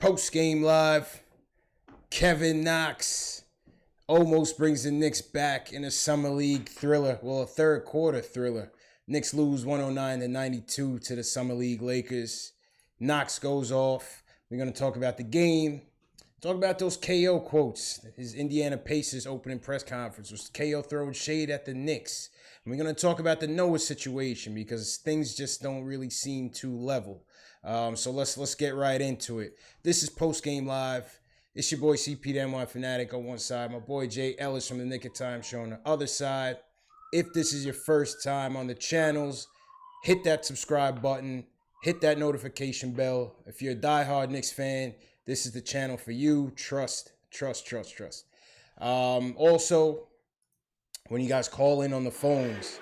Post-game live. Kevin Knox almost brings the Knicks back in a summer league thriller. Well, a third quarter thriller. Knicks lose 109-92 to the summer league Lakers. Knox goes off. We're going to talk about the game. Talk about those KO quotes. His Indiana Pacers opening press conference was KO throwing shade at the Knicks. And we're going to talk about the Noah situation because things just don't really seem too level. So let's get right into it. This is Post Game Live. It's your boy CP the NY Fanatic on one side. My boy Jay Ellis from the Nick of Time Show on the other side. If this is your first time on the channels, hit that subscribe button. Hit that notification bell. If you're a diehard Knicks fan, this is the channel for you. Trust. Also, when you guys call in on the phones,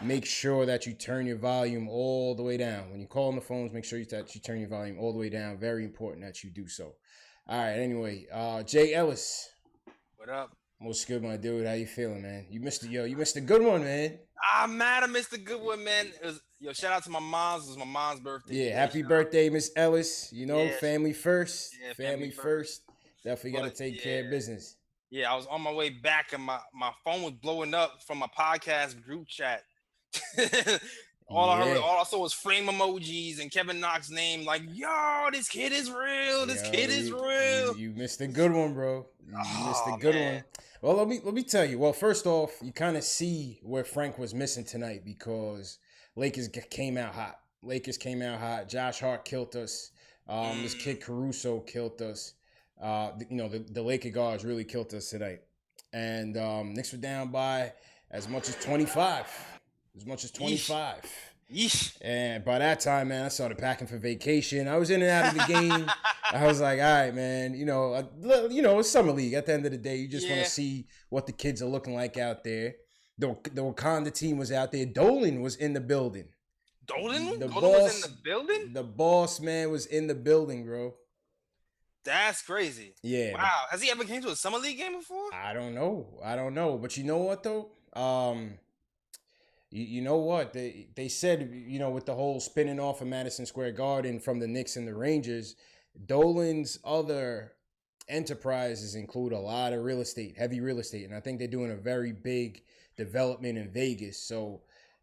make sure that you turn your volume all the way down. When you call on the phones, make sure that you turn your volume all the way down. Very important that you do so. All right, anyway, Jay Ellis. What up? What's good, my dude? How you feeling, man? You missed a good one, man. I'm mad I missed a good one, man. Shout out to my mom's. It was my mom's birthday. Yeah, happy birthday, Miss Ellis. You know, Yeah. family first. Yeah, family first. Definitely got to take care of business. Yeah, I was on my way back and my phone was blowing up from my podcast group chat. All I saw was frame emojis and Kevin Knox's name. Like, yo, this kid is real. This kid is real. You missed a good one, bro. You missed a good one. Well, let me tell you. Well, first off, you kind of see where Frank was missing tonight because Lakers came out hot. Josh Hart killed us. This kid Caruso killed us. The Laker guards really killed us tonight. And Knicks were down by as much as 25. Yeesh. And by that time, man, I started packing for vacation. I was in and out of the game. I was like, all right, man, it's summer league. At the end of the day, you just want to see what the kids are looking like out there. The Wakanda team was out there. Dolan was in the building. Dolan was in the building? The boss man was in the building, bro. That's crazy. Yeah. Wow. Has he ever came to a summer league game before? I don't know. But you know what, though? You know what? They said, with the whole spinning off of Madison Square Garden from the Knicks and the Rangers, Dolan's other enterprises include a lot of heavy real estate. And I think they're doing a very big development in Vegas. So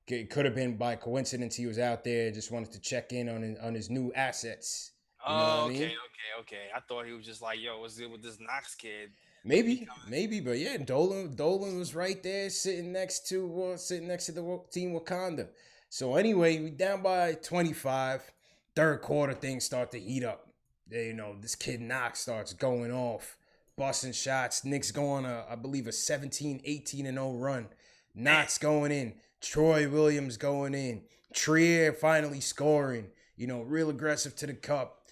it could have been by coincidence he was out there, just wanted to check in on his new assets. You know what I mean? Okay. I thought he was just like, yo, what's good with this Knox kid? Maybe, but yeah, Dolan was right there, sitting next to the team Wakanda. So anyway, we down by 25. Third quarter, things start to heat up. This kid Knox starts going off, busting shots. Knicks go on I believe a 17-18-0 run. Knox going in, Troy Williams going in, Trier finally scoring. Real aggressive to the cup.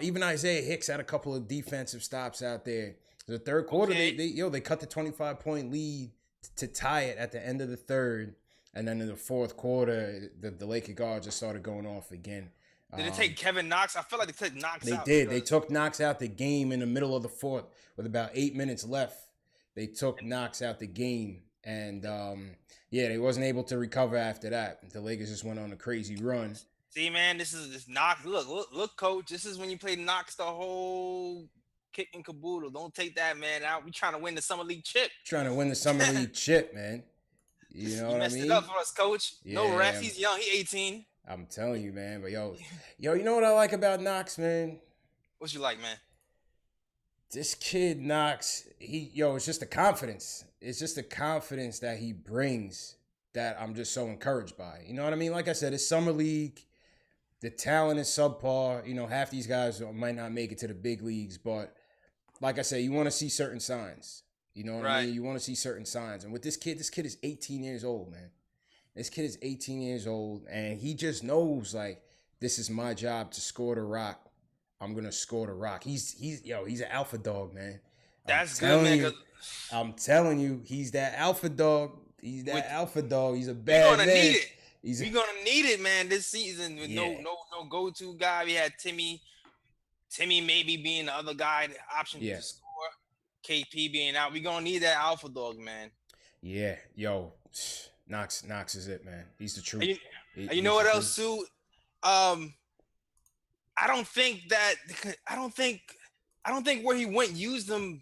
Even Isaiah Hicks had a couple of defensive stops out there. The third quarter, they cut the 25-point lead to tie it at the end of the third. And then in the fourth quarter, the Laker guards just started going off again. Did it take Kevin Knox? I feel like they took Knox out. They did. They took Knox out the game in the middle of the fourth with about 8 minutes left. They took Knox out the game. And, they wasn't able to recover after that. The Lakers just went on a crazy run. See, man, this Knox. Look, coach. This is when you play Knox the whole kick and caboodle. Don't take that man out. We trying to win the summer league chip. Man. You know what I mean? Messed it up for us, coach. Yeah. No refs. He's young. He 18. I'm telling you, man. But yo, you know what I like about Knox, man? What you like, man? This kid Knox, it's just the confidence. It's just the confidence that he brings that I'm just so encouraged by. You know what I mean? Like I said, it's summer league. The talent is subpar. Half these guys might not make it to the big leagues, but like I said, you want to see certain signs. You know what I mean? You want to see certain signs. And with this kid is 18 years old, man. This kid is 18 years old, and he just knows, like, this is my job to score the rock. I'm going to score the rock. He's an alpha dog, man. That's good, man. I'm telling you, he's that alpha dog. He's that alpha dog. He's a bad man. Need it. We're gonna need it, man, this season with no go-to guy. We had Timmy maybe being the other guy, the option to score. KP being out. We're gonna need that alpha dog, man. Yeah, Knox is it, man. He's the truth. You know what else too? I I don't think that I don't think where he went used him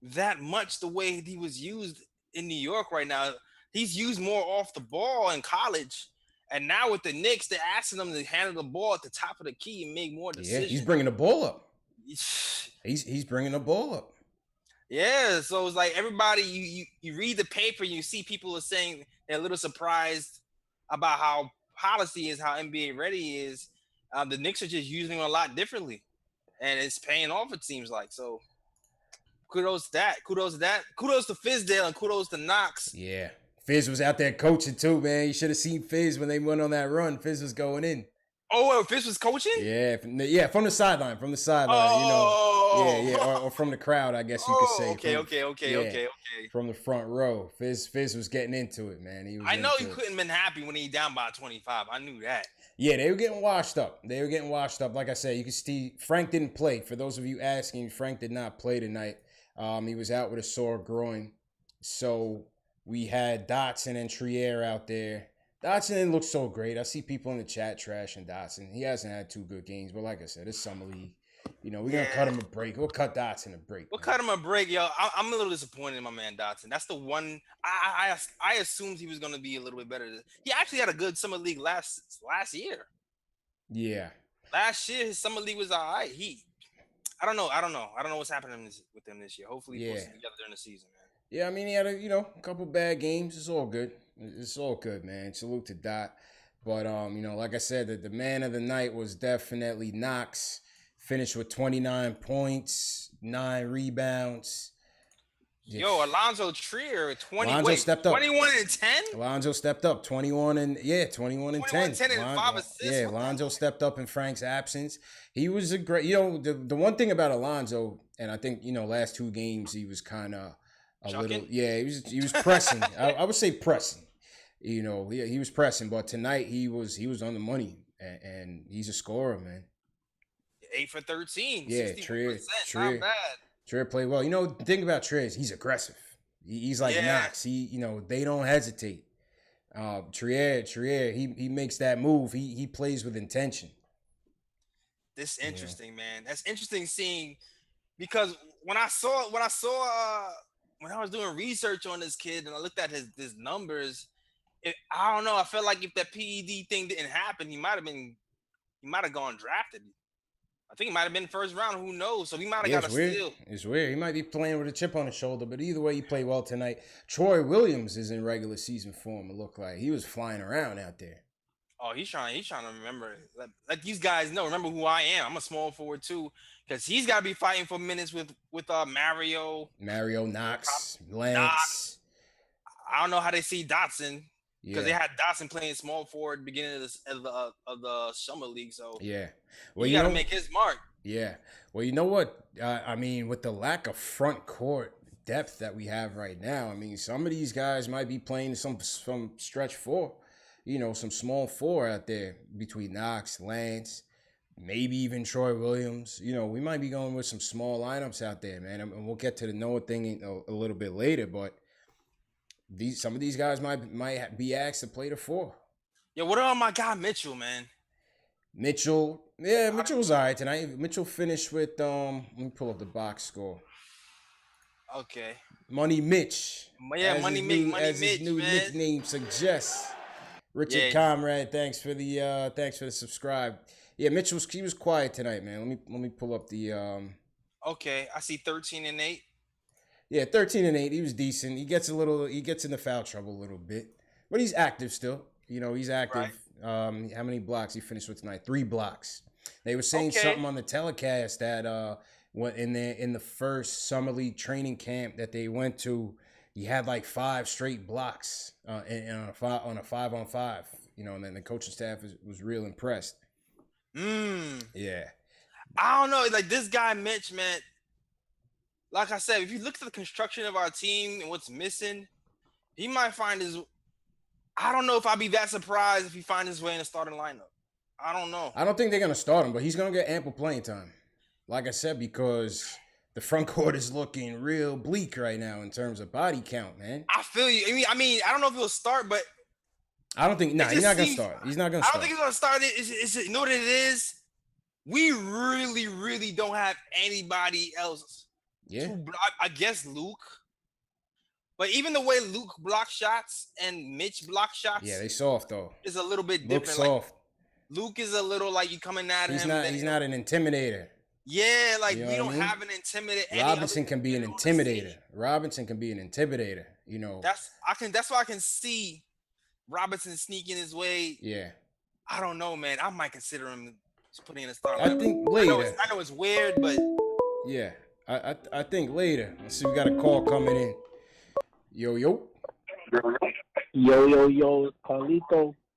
that much the way he was used in New York right now. He's used more off the ball in college. And now with the Knicks, they're asking him to handle the ball at the top of the key and make more decisions. Yeah, he's bringing the ball up. He's bringing the ball up. Yeah, so it's like everybody, you read the paper and you see people are saying they're a little surprised about how policy is, how NBA ready is. The Knicks are just using him a lot differently, and it's paying off, it seems like. So kudos to that. Kudos to Fizdale and kudos to Knox. Yeah. Fizz was out there coaching too, man. You should have seen Fizz when they went on that run. Fizz was going in. Oh, well, Fizz was coaching? Yeah, from the sideline. Or from the crowd, I guess you could say. Okay. From the front row. Fizz was getting into it, man. I know he couldn't have been happy when he down by 25. I knew that. Yeah, they were getting washed up. Like I said, you can see Frank didn't play. For those of you asking, Frank did not play tonight. He was out with a sore groin. So we had Dotson and Trier out there. Dotson didn't look so great. I see people in the chat trashing Dotson. He hasn't had 2 good games, but like I said, it's summer league. We're going to cut him a break. We'll cut Dotson a break. Cut him a break, yo. I'm a little disappointed in my man Dotson. That's the one I assumed he was going to be a little bit better. He actually had a good summer league last year. Yeah. Last year, his summer league was all right. I don't know what's happening with him this year. Hopefully he pulls it together during the season, man. Yeah, I mean, he had a couple bad games. It's all good. It's all good, man. Salute to Dot. But, like I said, the man of the night was definitely Knox. Finished with 29 points, 9 rebounds. Yo, Alonzo Trier, 21 and 10? Alonzo stepped up, 21 and 10. 21 and 10 and 5 assists. Yeah, Alonzo stepped up in Frank's absence. He was a great, the one thing about Alonzo, and I think, last 2 games, he was kind of little, he was pressing. I would say pressing. He was pressing, but tonight he was on the money, and he's a scorer, man. 8 for 13. Yeah, Trier, not bad. Trier played well. The thing about Trier is he's aggressive. He's like Knox. They don't hesitate. Trier, he makes that move. He plays with intention. This is interesting, man. That's interesting seeing, because when I was doing research on this kid and I looked at his numbers, I don't know. I felt like if that PED thing didn't happen, he might have gone drafted. I think he might have been first round. Who knows? So he might have got a steal. It's weird. He might be playing with a chip on his shoulder, but either way, he played well tonight. Troy Williams is in regular season form. It looked like he was flying around out there. Oh, he's trying to remember. Let these guys know. Remember who I am. I'm a small forward too, because he's got to be fighting for minutes with Mario, Knox, Lance. Knox. I don't know how they see Dotson. Because they had Dotson playing small forward at the beginning of the summer league, so well, you got to make his mark. Yeah, well, you know what? I mean, with the lack of front court depth that we have right now, I mean, some of these guys might be playing some stretch 4, some small 4 out there between Knox, Lance, maybe even Troy Williams. We might be going with some small lineups out there, man. And we'll get to the Noah thing a little bit later, but some of these guys might be asked to play the 4. Yeah, what about my guy Mitchell, man? Mitchell was all right tonight. Mitchell finished with let me pull up the box score. Okay. Money Mitch. Yeah, Money Mitch, his new nickname suggests. Richard Comrade, thanks for the subscribe. Yeah, Mitchell he was quiet tonight, man. Let me pull up the Okay, I see 13 and 8. Yeah, 13 and 8. He was decent. He gets into foul trouble a little bit, but he's active still. He's active. Right. How many blocks he finished with tonight? 3 blocks. They were saying something on the telecast that in the first summer league training camp that they went to, he had like 5 straight blocks on a 5-on-5. And then the coaching staff was real impressed. Yeah. I don't know. Like this guy Mitch, man. Like I said, if you look at the construction of our team and what's missing, he might find his. I don't know if I'd be that surprised if he finds his way in the starting lineup. I don't know. I don't think they're gonna start him, but he's gonna get ample playing time. Like I said, because the front court is looking real bleak right now in terms of body count, man. I feel you. I mean, I don't know if he'll start, but I don't think. He's not gonna start. He's not gonna start. I don't think he's gonna start. You know what it is? we really, really don't have anybody else to block. I guess Luke. But even the way Luke blocks shots and Mitch blocks shots, yeah, they soft though. is a little bit Luke's different. soft. Like Luke is a little like you coming at He's him. not. He's not an intimidator. Yeah, like you know we don't I mean? have an intimidator. Robinson can be an intimidator. Robinson can be an intimidator. You know. That's why I can see Robinson sneaking his way. Yeah. I don't know, man. I might consider him putting in a start. I think later. I know it's weird, but yeah, I think later. Let's see, we got a call coming in. Yo,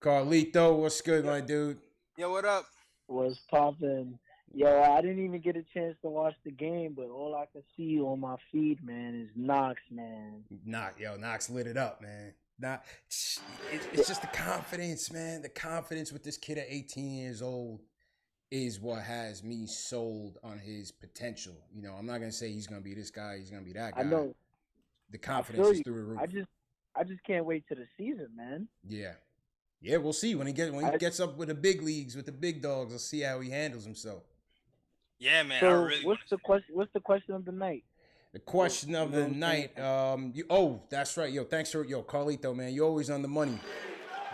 Carlito, what's good, my dude? Yo, what up? What's poppin'? Yo, I didn't even get a chance to watch the game, but all I can see on my feed, man, is Knox, man. Knox lit it up, man. It's just the confidence, man. The confidence with this kid at 18 years old is what has me sold on his potential. You know, I'm not gonna say he's gonna be this guy, he's gonna be that guy. I know. The confidence is through the roof. I just can't wait to the season, man. Yeah, we'll see when he gets up with the big leagues, with the big dogs. We'll see how he handles himself. Yeah, man. So what's the question of the night? The question of the night. That's right. Yo, thanks for Carlito, man. You're always on the money.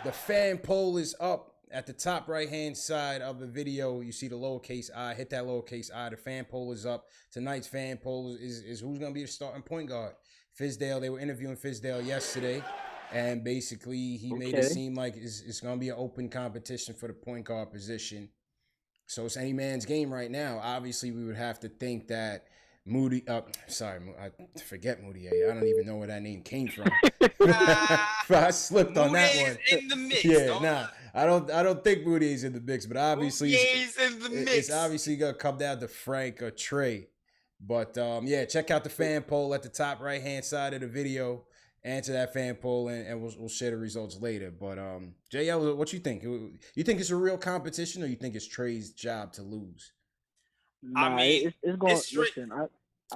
The fan poll is up at the top right-hand side of the video. You see the lowercase I. Hit that lowercase I. The fan poll is up. Tonight's fan poll is who's going to be the starting point guard. Fizdale, they were interviewing Fizdale yesterday, and basically he made it seem like it's going to be an open competition for the point guard position. So it's any man's game right now. Obviously, we would have to think that I forget Moody. I don't even know where that name came from. I slipped on that one. In the mix. I don't think Moody's in the mix, but obviously it's obviously gonna come down to Frank or Trey. But check out the fan poll at the top right hand side of the video. Answer that fan poll, and we'll share the results later. But JL, what you think? You think it's a real competition, or you think it's Trey's job to lose? Nah, it's going. Listen, I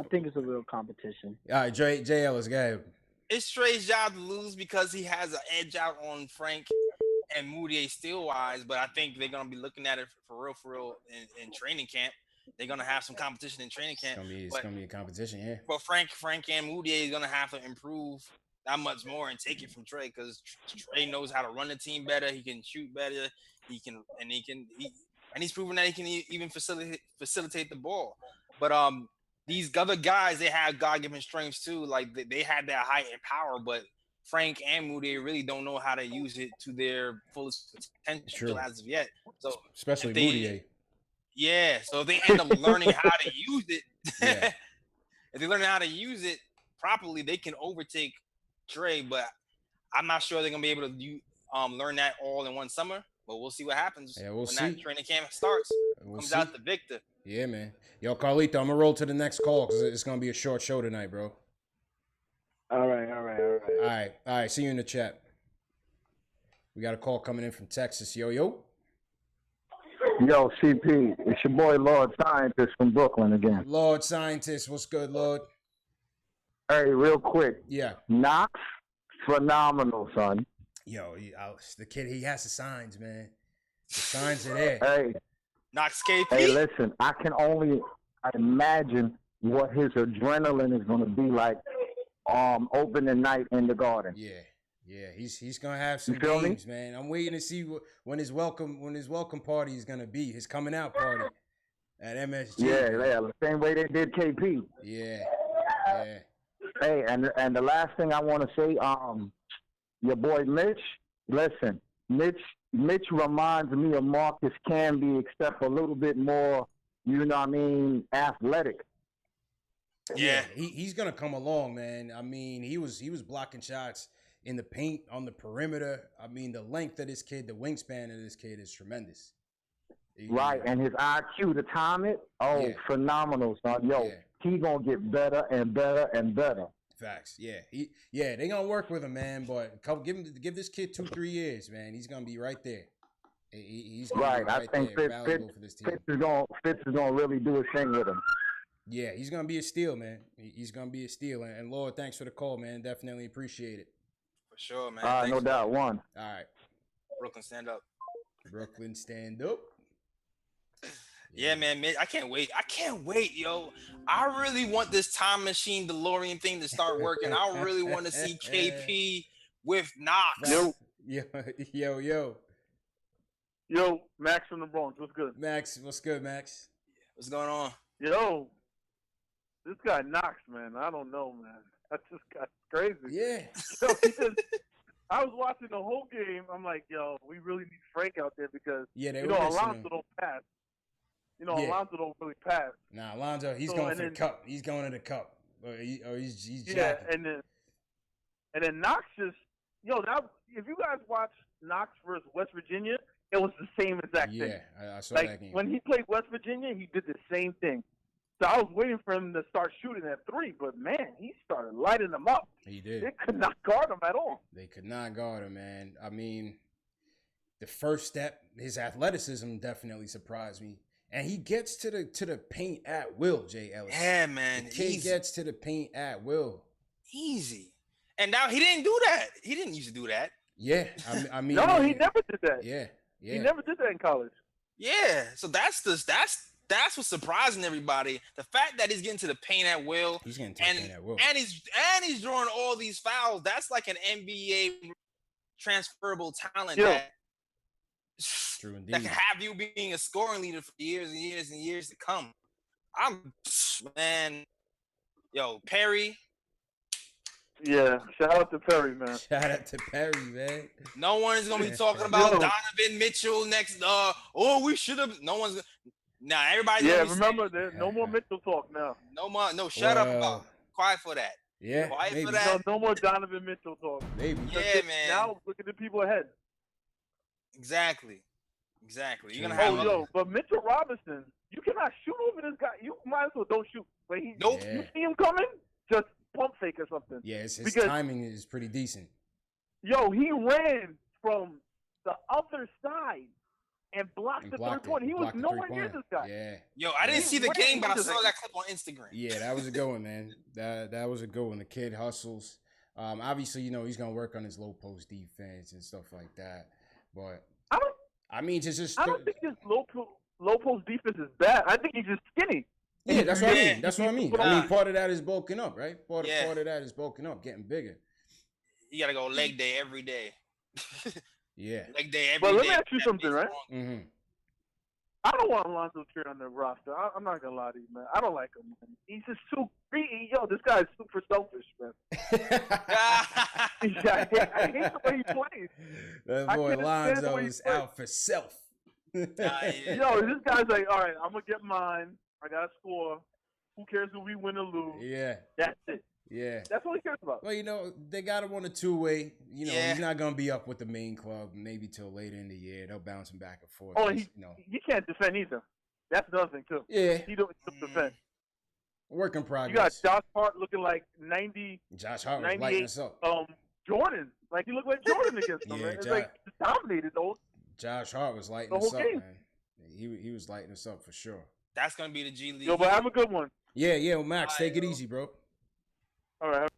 think it's a real competition. All right, JL, let's go. It's Trey's job to lose because he has an edge out on Frank and Moody skill-wise. But I think they're gonna be looking at it for real in training camp. They're gonna have some competition in training camp. It's gonna be a competition, yeah. But Frank and Moody is gonna have to improve that much more and take it from Trey, because Trey knows how to run the team better. He can shoot better. He's proven that he can even facilitate the ball. But these other guys, they have God-given strengths too. Like they had that height and power, but Frank and Moody really don't know how to use it to their fullest potential as of yet. So especially Moody. Yeah. So if they end up learning how to use it, if they learn how to use it properly, they can overtake Trey. But I'm not sure they're gonna be able to learn that all in one summer. But we'll see what happens when that training camp starts. Comes out the victor. Yeah, man. Yo, Carlito, I'm gonna roll to the next call because it's gonna be a short show tonight, bro. All right. See you in the chat. We got a call coming in from Texas. Yo. Yo, CP, it's your boy Lord Scientist from Brooklyn again. Lord Scientist, what's good, Lord? Hey, real quick. Yeah. Knox, phenomenal, son. Yo, the kid, he has the signs, man. The signs are there. Hey. Knox KP. Hey, listen, I can only imagine what his adrenaline is going to be like opening night in the Garden. Yeah, he's gonna have some games, man. I'm waiting to see when his welcome party is gonna be, his coming out party at MSG. Yeah, the same way they did KP. Yeah. Hey, and the last thing I want to say, your boy Mitch. Listen, Mitch reminds me of Marcus Camby, except a little bit more, athletic. Yeah, he's gonna come along, man. I mean, he was blocking shots in the paint, on the perimeter. I mean, the length of this kid, the wingspan of this kid is tremendous. Right, and his IQ to time it, phenomenal, son. Yo, he gonna get better and better and better. Facts, they gonna work with him, man. But give this kid 2-3 years, man. He's gonna be right there. He's gonna be right I think there, valuable for this team. Fitz is gonna really do his thing with him. Yeah, he's gonna be a steal, man. He's gonna be a steal. And Lord, thanks for the call, man. Definitely appreciate it. For sure, man. No doubt. One. All right. Brooklyn, stand up. Brooklyn, stand up. Yeah, man, I can't wait. I can't wait, yo. I really want this time machine DeLorean thing to start working. I really want to see KP with Knox. Yo, Max from the Bronx. What's good? Max, what's good, Max? What's going on? Yo, this guy Knox, man. I don't know, man. That's just crazy. Yeah. Yo, I was watching the whole game. I'm like, yo, we really need Frank out there because Alonzo don't pass. Alonzo don't really pass. Nah, Alonzo, he's going for the cup. He's going to the cup. He's yeah, and then Knox just if you guys watch Knox versus West Virginia, it was the same exact thing. Yeah, I saw that game. When he played West Virginia, he did the same thing. So I was waiting for him to start shooting at three, but man, he started lighting them up. He did. They could not guard him at all. They could not guard him, man. I mean, the first step, his athleticism definitely surprised me. And he gets to the paint at will, Jay Ellis. Yeah, man. The kid gets to the paint at will. Easy. And now he didn't do that. He didn't used to do that. Yeah, I mean. No, he never did that. Yeah. He never did that in college. Yeah, so that's what's surprising everybody. The fact that he's getting to the paint at will. He's getting to the paint at will. And he's drawing all these fouls. That's like an NBA transferable talent that can have you being a scoring leader for years and years and years to come. Perry. Yeah, shout out to Perry, man. Shout out to Perry, man. No one is gonna be talking about Donovan Mitchell next. We should have. No one's. Nah, everybody. Yeah, remember, there's no more Mitchell talk now. No more. No, shut up about it. Quiet for that. Yeah, quiet maybe. for that. No more Donovan Mitchell talk. Maybe. Yeah, man. Now look at the people ahead. Exactly. You're gonna have. But Mitchell Robinson, you cannot shoot over this guy. You might as well don't shoot. But you see him coming, just pump fake or something. Yeah, his timing is pretty decent. Yo, he ran from the other side and blocked the three-pointer. He was nowhere near this guy. Yeah. Yo, I didn't see the game, but I saw that clip on Instagram. Yeah, that was a good one, man. That was a good one. The kid hustles. Obviously, he's gonna work on his low post defense and stuff like that. But I don't think his low post defense is bad. I think he's just skinny. Yeah, that's what I mean. That's what I mean. I mean, part of that is bulking up, right? Part of that is bulking up, getting bigger. You gotta go leg day every day. Yeah. Leg day every day. But let me ask you something, right? Mm-hmm. I don't want Alonzo Trier on the roster. I'm not gonna lie to you, man. I don't like him, man. He's just too greedy. Yo, this guy is super selfish, man. I hate the way he plays. That boy Alonzo is out for self. Yo, this guy's like, all right, I'm gonna get mine. I gotta score. Who cares if we win or lose? Yeah. That's it. Yeah. That's what he cares about. Well, they got him on a two-way. He's not going to be up with the main club maybe till later in the year. They'll bounce him back and forth. Oh, he can't defend either. That's another thing, too. Yeah. He don't defend. Work in progress. You got Josh Hart looking like 90. Josh Hart was lighting us up. Jordan. Like, he looked like Jordan against him, man. It's like dominated, though. Josh Hart was lighting us up, man. He was lighting us up for sure. That's going to be the G League. Yo, but have a good one. Yeah, Max, take it easy, bro. All right.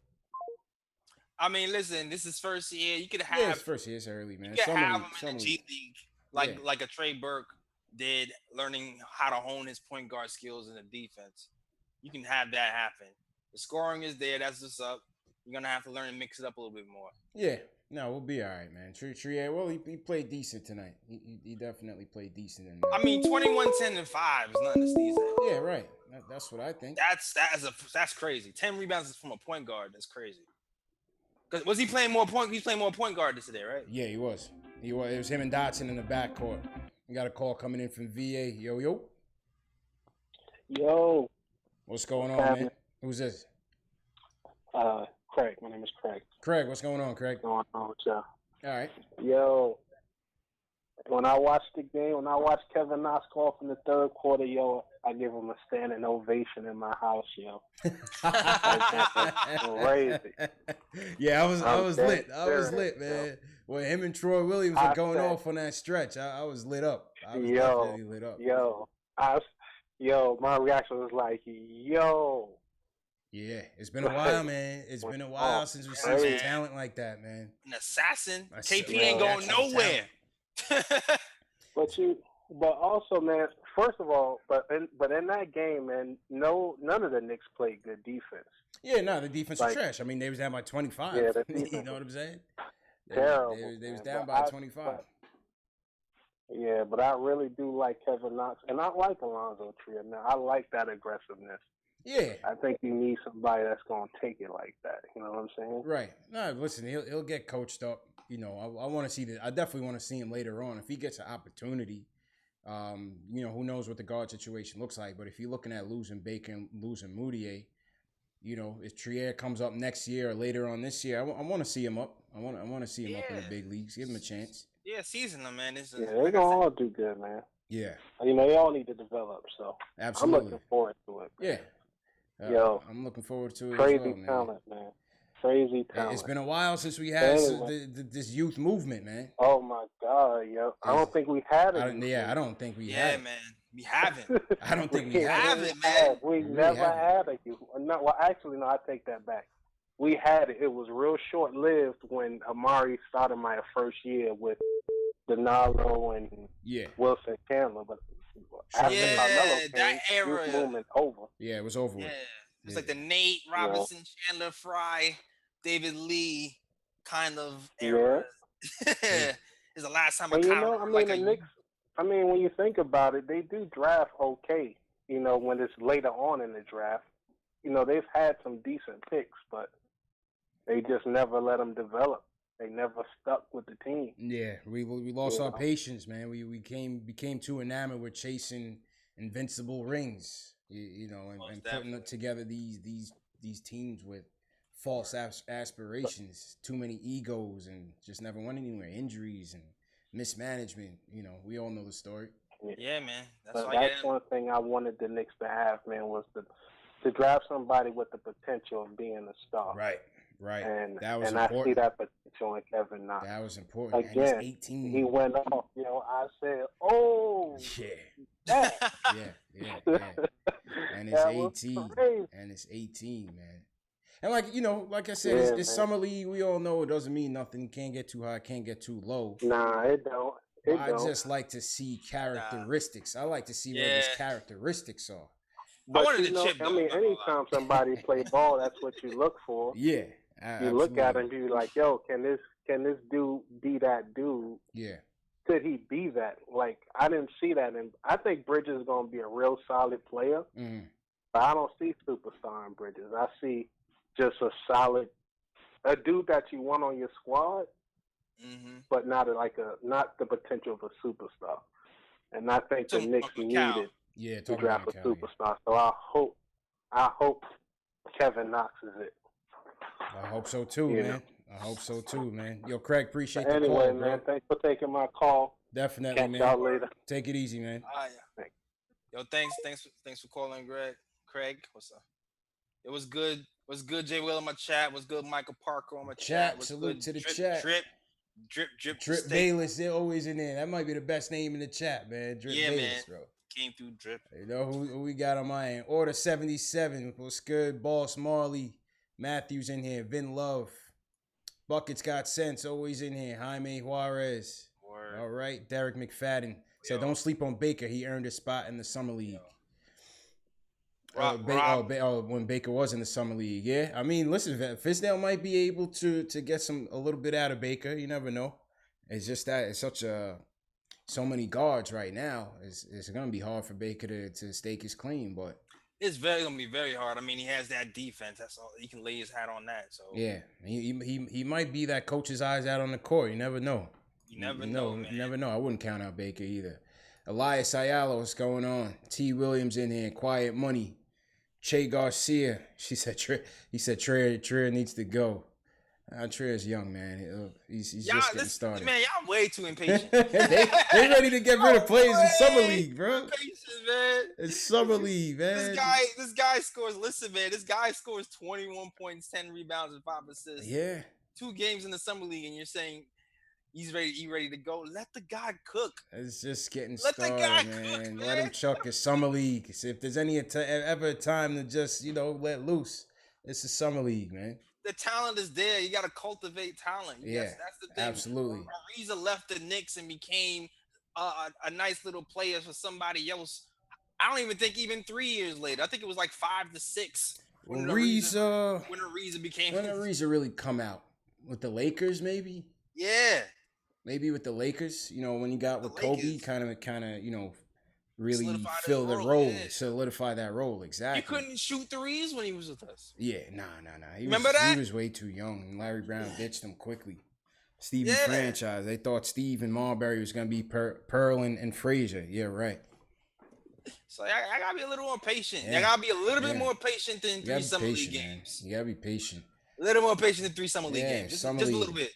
I mean, listen, this is first year. You could have it's first year. It's early, man. You could have him in the G League, like a Trey Burke did, learning how to hone his point guard skills in the defense. You can have that happen. The scoring is there. That's what's up. You're gonna have to learn to mix it up a little bit more. Yeah, no, we'll be all right, man. Tree, well, he played decent tonight. He definitely played decent. I mean, 21, 10, and 5 is nothing to sneeze at. Yeah, right. That's what I think. That's crazy. 10 rebounds from a point guard. That's crazy. Cause was he playing more point? He's playing more point guard today, right? Yeah, he was. It was him and Dotson in the backcourt. We got a call coming in from VA. Yo. What's going on, man? Who's this? Craig. My name is Craig. Craig, what's going on, Craig? What's going on with y'all? All right. Yo, when I watched the game, when I watched Kevin Knox call from the third quarter, I give him a standing ovation in my house, yo. Crazy. Yeah, I was lit. I was lit, man. When him and Troy Williams were going off on that stretch, I was lit up. I was definitely lit up. My reaction was like, yo. Yeah, it's been a while, man. It's been a while since we've seen some talent like that, man. An assassin. KP ain't going nowhere. But also, man, first of all, but in that game, man, none of the Knicks played good defense. Yeah, no, the defense was trash. I mean, they was down by 25. Yeah, you know what I'm saying? Terrible. They was down by 25. But I really do like Kevin Knox, and I like Alonzo Trier. Now, I like that aggressiveness. Yeah. I think you need somebody that's going to take it like that. You know what I'm saying? Right. No, listen, he'll get coached up. You know, I want to see that. I definitely want to see him later on if he gets an opportunity. You know, who knows what the guard situation looks like? But if you're looking at losing Baker and losing Moutier, you know, if Trier comes up next year or later on this year, I want to see him up. I want to see him up in the big leagues. Give him a chance. Yeah, season them, man. They're gonna all do good, man. Yeah. You know, they all need to develop. So absolutely, I'm looking forward to it. Man. Yeah. Yo, I'm looking forward to it. Crazy as well, talent, man. Crazy talent. It's been a while since we had this youth movement, man. Oh my God, yo! I don't think we had it. I don't think we had. Yeah, man. We haven't. I don't think we haven't, man. We never had a youth. No, well, actually, no. I take that back. We had it. It was real short-lived when Amari started my first year with Donalo and Wilson Chandler. But after Carmelo came, that era, youth movement over. Yeah, it was over. Yeah, it was like the Nate Robinson, Chandler, Fry, David Lee kind of era. Yeah. Is the last time I mean, the Knicks. I mean, when you think about it, they do draft okay. You know, when it's later on in the draft, you know, they've had some decent picks, but they just never let them develop. They never stuck with the team. Yeah, we lost our patience, man. We became too enamored with chasing invincible rings, you know, and putting together these teams with false aspirations, too many egos, and just never went anywhere. Injuries and mismanagement. You know, we all know the story. Yeah, man. That's one thing I wanted the Knicks to have, man, was to draft somebody with the potential of being a star. Right. And that was important. I see that potential in Kevin Knox. That was important. Again, and he's 18. He went off. You know, I said, "Oh, yeah." And it's 18. And it's 18, man. And like I said, it's summer league. We all know it doesn't mean nothing. Can't get too high, can't get too low. Nah, it don't. I just like to see characteristics. I like to see what his characteristics are. But anytime somebody play ball, that's what you look for. Yeah. You look at him and be like, yo, can this dude be that dude? Yeah. Could he be that? Like, I didn't see that. And I think Bridges is going to be a real solid player. Mm. But I don't see superstar in Bridges. I see just a dude that you want on your squad, but not the potential of a superstar. And I think the Knicks needed to draft a superstar. So I hope Kevin Knox is it. I hope so too, man. I hope so too, man. Yo, Craig, appreciate the call, anyway, bro. Man, thanks for taking my call. Definitely, Catch man. y'all later. Take it easy, man. Yo, thanks for calling, Craig. What's up? It was good. Was good, Jay Will in my chat. Was good, Michael Parker on my chat. Salute to the chat. Drip. Bayless, they're always in there. That might be the best name in the chat, man. Drip Bayless, man. Bro. Came through Drip. You know who we got on my end? Order 77. What's good? Boss Marley. Matthews in here. Vin Love. Buckets got sense. Always in here. Jaime Juarez. Word. All right. Derek McFadden said, don't sleep on Baker. He earned a spot in the summer league. When Baker was in the summer league, yeah. I mean, listen, Fizdale might be able to get a little bit out of Baker. You never know. It's just that it's so many guards right now. It's gonna be hard for Baker to stake his claim, but it's gonna be very hard. I mean, he has that defense. That's all. He can lay his hat on that. So yeah, he might be that coach's eyes out on the court. You never know. You never know. Man. You never know. I wouldn't count out Baker either. Elias Ayala, what's going on? T. Williams in here. Quiet Money. Che Garcia. He said Trier needs to go. Trier's young, man. He's just getting started. Man, y'all way too impatient. they ready to get rid of players in summer league, bro. Impatient, man. It's summer league, man. This guy scores. Listen, man. This guy scores 21 points, 10 rebounds, and 5 assists. Yeah. 2 games in the summer league, and you're saying he's ready to go. Let the guy cook. It's just getting started, man. Let him chuck his summer league. So if there's ever a time to just let loose, it's the summer league, man. The talent is there. You got to cultivate talent. Yeah, that's the thing. Absolutely. Ariza left the Knicks and became a nice little player for somebody else. I don't even think even 3 years later. I think it was like 5 to 6 When Ariza became. When Ariza really come out with the Lakers, maybe. Yeah. Maybe with the Lakers, when you got with Kobe, kind of, really fill the role, solidify that role. Exactly. You couldn't shoot threes when he was with us. Yeah, nah. Remember that? He was way too young, and Larry Brown ditched him quickly. Stevie franchise. They thought Steve and Marbury was gonna be Pearl and Frazier. Yeah, right. So I gotta be a little more patient. I gotta be a little bit more patient than 3 summer league games. You gotta be patient. A little more patient than 3 summer league games. Just a little bit.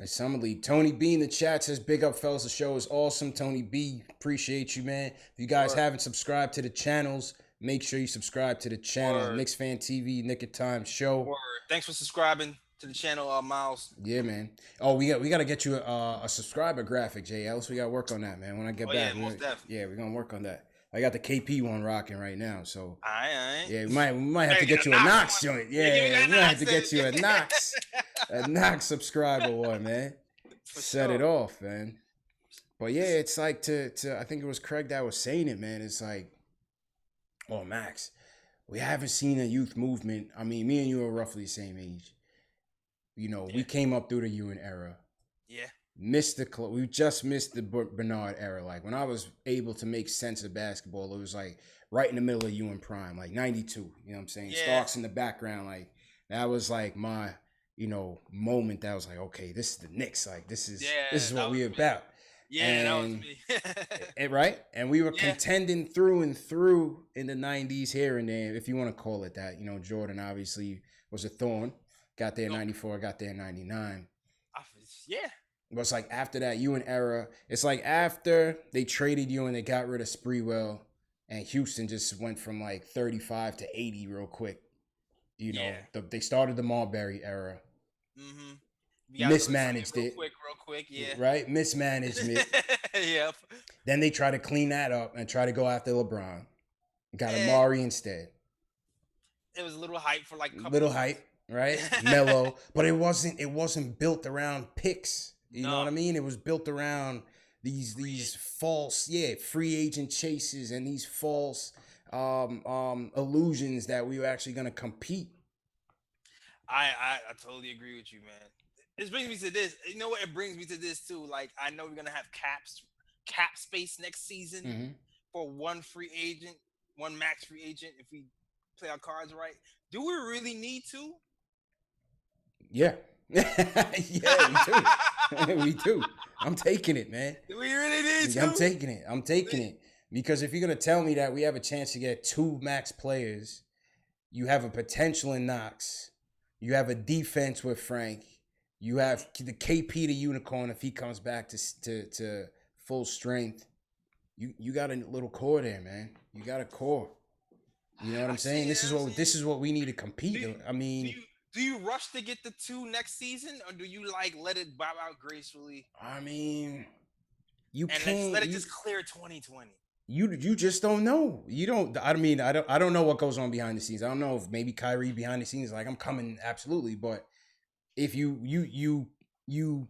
Summer League. Tony B in the chat says, "Big up, fellas. The show is awesome." Tony B, appreciate you, man. If you guys haven't subscribed to the channels, make sure you subscribe to the channel. KnicksFanTV, Nick of Time Show. Thanks for subscribing to the channel, Miles. Yeah, man. Oh, we got to get you a subscriber graphic, Jay Ellis. We got to work on that, man. When I get back, we're gonna work on that. I got the KP one rocking right now, so yeah, we might have to get you a Knox joint. Yeah, we might have to get you a Knox subscriber one, man. Set it off, man. But yeah, it's like to I think it was Craig that was saying it, man. It's like, Max, we haven't seen a youth movement. I mean, me and you are roughly the same age. We came up through the Ewing era. Yeah. We just missed the Bernard era. Like when I was able to make sense of basketball, it was like right in the middle of Ewing prime, like 92. You know what I'm saying? Yeah. Starks in the background, like that was like my, moment that was like, okay, this is the Knicks. Like this is what we're about. Yeah, that was me. Right? And we were contending through and through in the 90s here and there, if you want to call it that. Jordan obviously was a thorn. Got there in 94, got there in 99. Yeah. But it's like after that Ewing era, it's like after they traded Ewing, they got rid of Sprewell, and Houston just went from like 35 to 80 real quick. They started the Marbury era. Mm-hmm. Mismanaged it. Real quick, yeah. Right? Mismanagement. Yep. Then they try to clean that up and try to go after LeBron. Got Amari instead. It was a little hype for like a couple little hype, right? Mellow. But it wasn't built around picks. You know what I mean? It was built around these false, free agent chases and these false illusions that we were actually going to compete. I totally agree with you, man. This brings me to this. You know what? It brings me to this too. Like I know we're gonna have cap space next season for one free agent, one max free agent. If we play our cards right, do we really need to? Yeah. Yeah, we do. I'm taking it, man. Do we really need to? I'm taking it. Because if you're going to tell me that we have a chance to get 2 max players, you have a potential in Knox, you have a defense with Frank, you have the KP the unicorn if he comes back to full strength. You got a little core there, man. You got a core. You know what I'm saying? This is what we need to compete. Do you rush to get the 2 next season, or do you let it bow out gracefully? You can't let it just clear 2020. You just don't know. You don't. I don't know what goes on behind the scenes. I don't know if maybe Kyrie behind the scenes I'm coming absolutely, but if you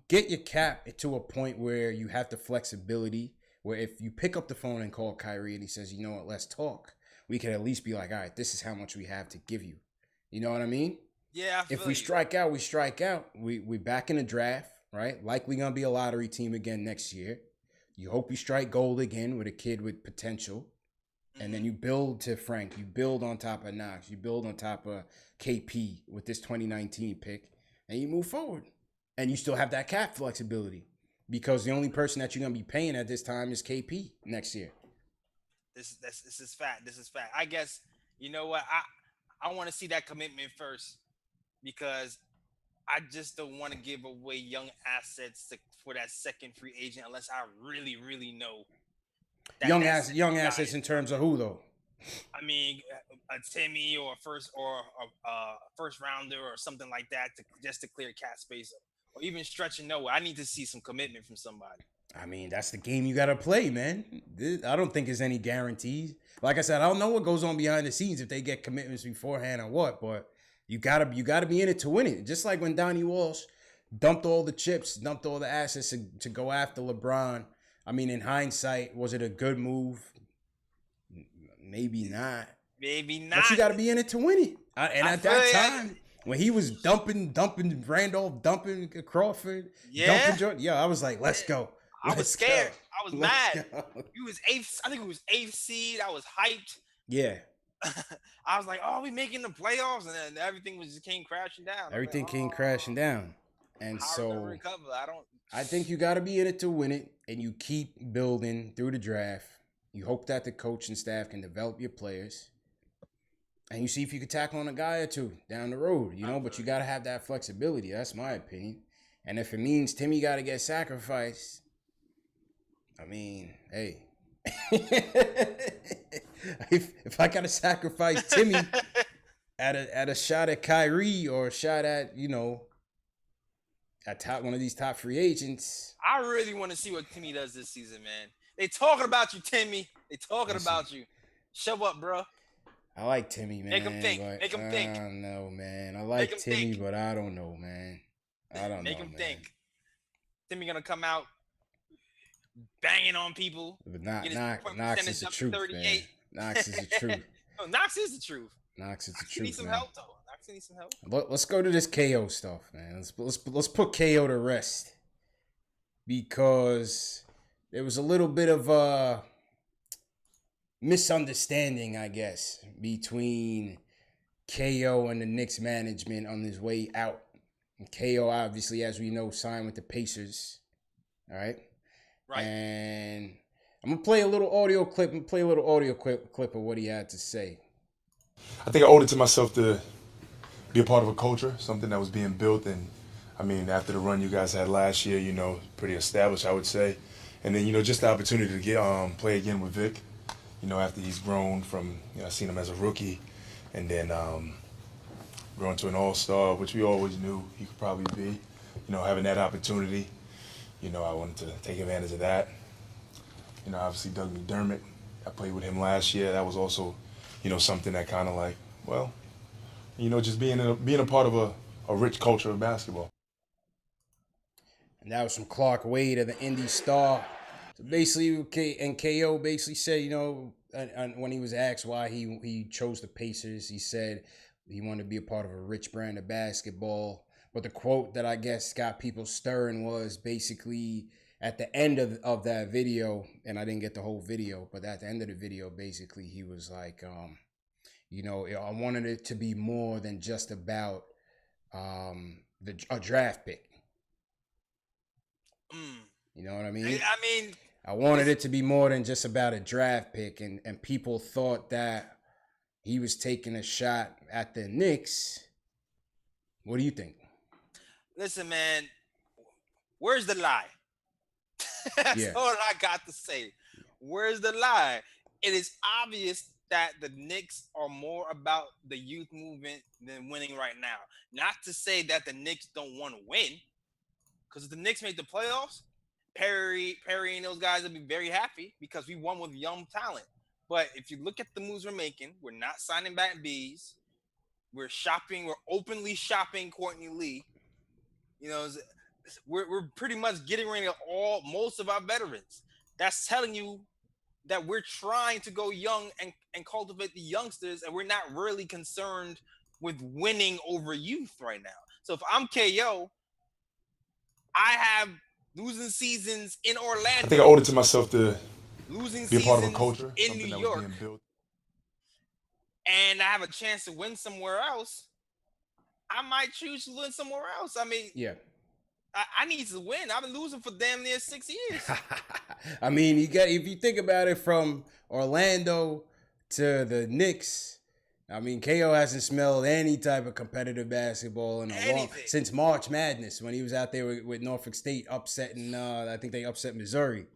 get your cap to a point where you have the flexibility, where if you pick up the phone and call Kyrie and he says, you know what, let's talk, we can at least be like, all right, this is how much we have to give you. You know what I mean? Yeah. If we strike out, we strike out. We back in the draft, right? Likely gonna be a lottery team again next year. You hope you strike gold again with a kid with potential. And then you build to Frank. You build on top of Knox. You build on top of KP with this 2019 pick. And you move forward. And you still have that cap flexibility. Because the only person that you're going to be paying at this time is KP next year. This is fact. This is fact. I guess, you know what? I want to see that commitment first. Because I just don't want to give away young assets for that second free agent unless I really, really know. Young assets in terms of who though? I mean, a Timmy or a first rounder or something like that just to clear cap space, or even stretching Noah. I need to see some commitment from somebody. I mean, that's the game you got to play, man. I don't think there's any guarantees. Like I said, I don't know what goes on behind the scenes if they get commitments beforehand or what, but you gotta be in it to win it. Just like when Donnie Walsh dumped all the chips, dumped all the assets to go after LeBron I mean, in hindsight, was it a good move? Maybe not. Maybe not. But you got to be in it to win it. And at that time, when he was dumping Randolph, dumping Crawford, dumping Jordan, I was like, let's go. I was scared. I was mad. He was eighth. I think it was 8th seed. I was hyped. Yeah. I was like, oh, we making the playoffs, and then everything just came crashing down. Everything came crashing down. And so I think you got to be in it to win it, and you keep building through the draft. You hope that the coaching staff can develop your players, and you see if you can tackle on a guy or two down the road, but you got to have that flexibility. That's my opinion. And if it means Timmy got to get sacrificed, I mean, hey, if I got to sacrifice Timmy at a shot at Kyrie or a shot at, at one of these top free agents. I really want to see what Timmy does this season, man. They talking about you, Timmy. They talking about you. Show up, bro. I like Timmy, man. Make him think. I don't know, man. I like Timmy, but I don't know, man. I don't know. Make him think. Timmy gonna come out banging on people. But Knox is the truth, man. Knox is the truth. No, Knox is the truth. Knox is the truth. Need some help though. Knox needs some help. Let's go to this KO stuff, man. Let's put KO to rest, because there was a little bit of a misunderstanding, I guess, between KO and the Knicks management on his way out. And KO, obviously, as we know, signed with the Pacers. All right. Right. And I'm gonna play a little audio clip of what he had to say. I think I owed it to myself to be a part of a culture, something that was being built. And I mean, after the run you guys had last year, pretty established, I would say. And then, just the opportunity to get play again with Vic, after he's grown from, I seen him as a rookie, and then growing to an all-star, which we always knew he could probably be. Having that opportunity, I wanted to take advantage of that. Obviously Doug McDermott, I played with him last year. That was also, something that kind of like, well, just being a part of a rich culture of basketball. And that was from Clark Wade of the Indy Star. So basically, KO basically said, when he was asked why he chose the Pacers, he said he wanted to be a part of a rich brand of basketball. But the quote that I guess got people stirring was basically at the end of that video, and I didn't get the whole video, but at the end of the video, basically he was like, I wanted it to be more than just about a draft pick. You know what I mean? I wanted it to be more than just about a draft pick, and people thought that he was taking a shot at the Knicks. What do you think? Listen, man, where's the lie? That's all I got to say. Where's the lie? It is obvious that the Knicks are more about the youth movement than winning right now. Not to say that the Knicks don't want to win, because if the Knicks make the playoffs, Perry and those guys will be very happy because we won with young talent. But if you look at the moves we're making, we're not signing back Bees. We're openly shopping Courtney Lee. We're pretty much getting rid of most of our veterans. That's telling you that we're trying to go young and cultivate the youngsters, and we're not really concerned with winning over youth right now. So if I'm KO, I have losing seasons in Orlando. I think I owed it to myself to losing be a part of a culture in New York, and I have a chance to win somewhere else. I might choose to win somewhere else. I mean, I need to win. I've been losing for damn near 6 years. I mean, if you think about it, from Orlando to the Knicks, I mean, KO hasn't smelled any type of competitive basketball since March Madness, when he was out there with Norfolk State upsetting. I think they upset Missouri.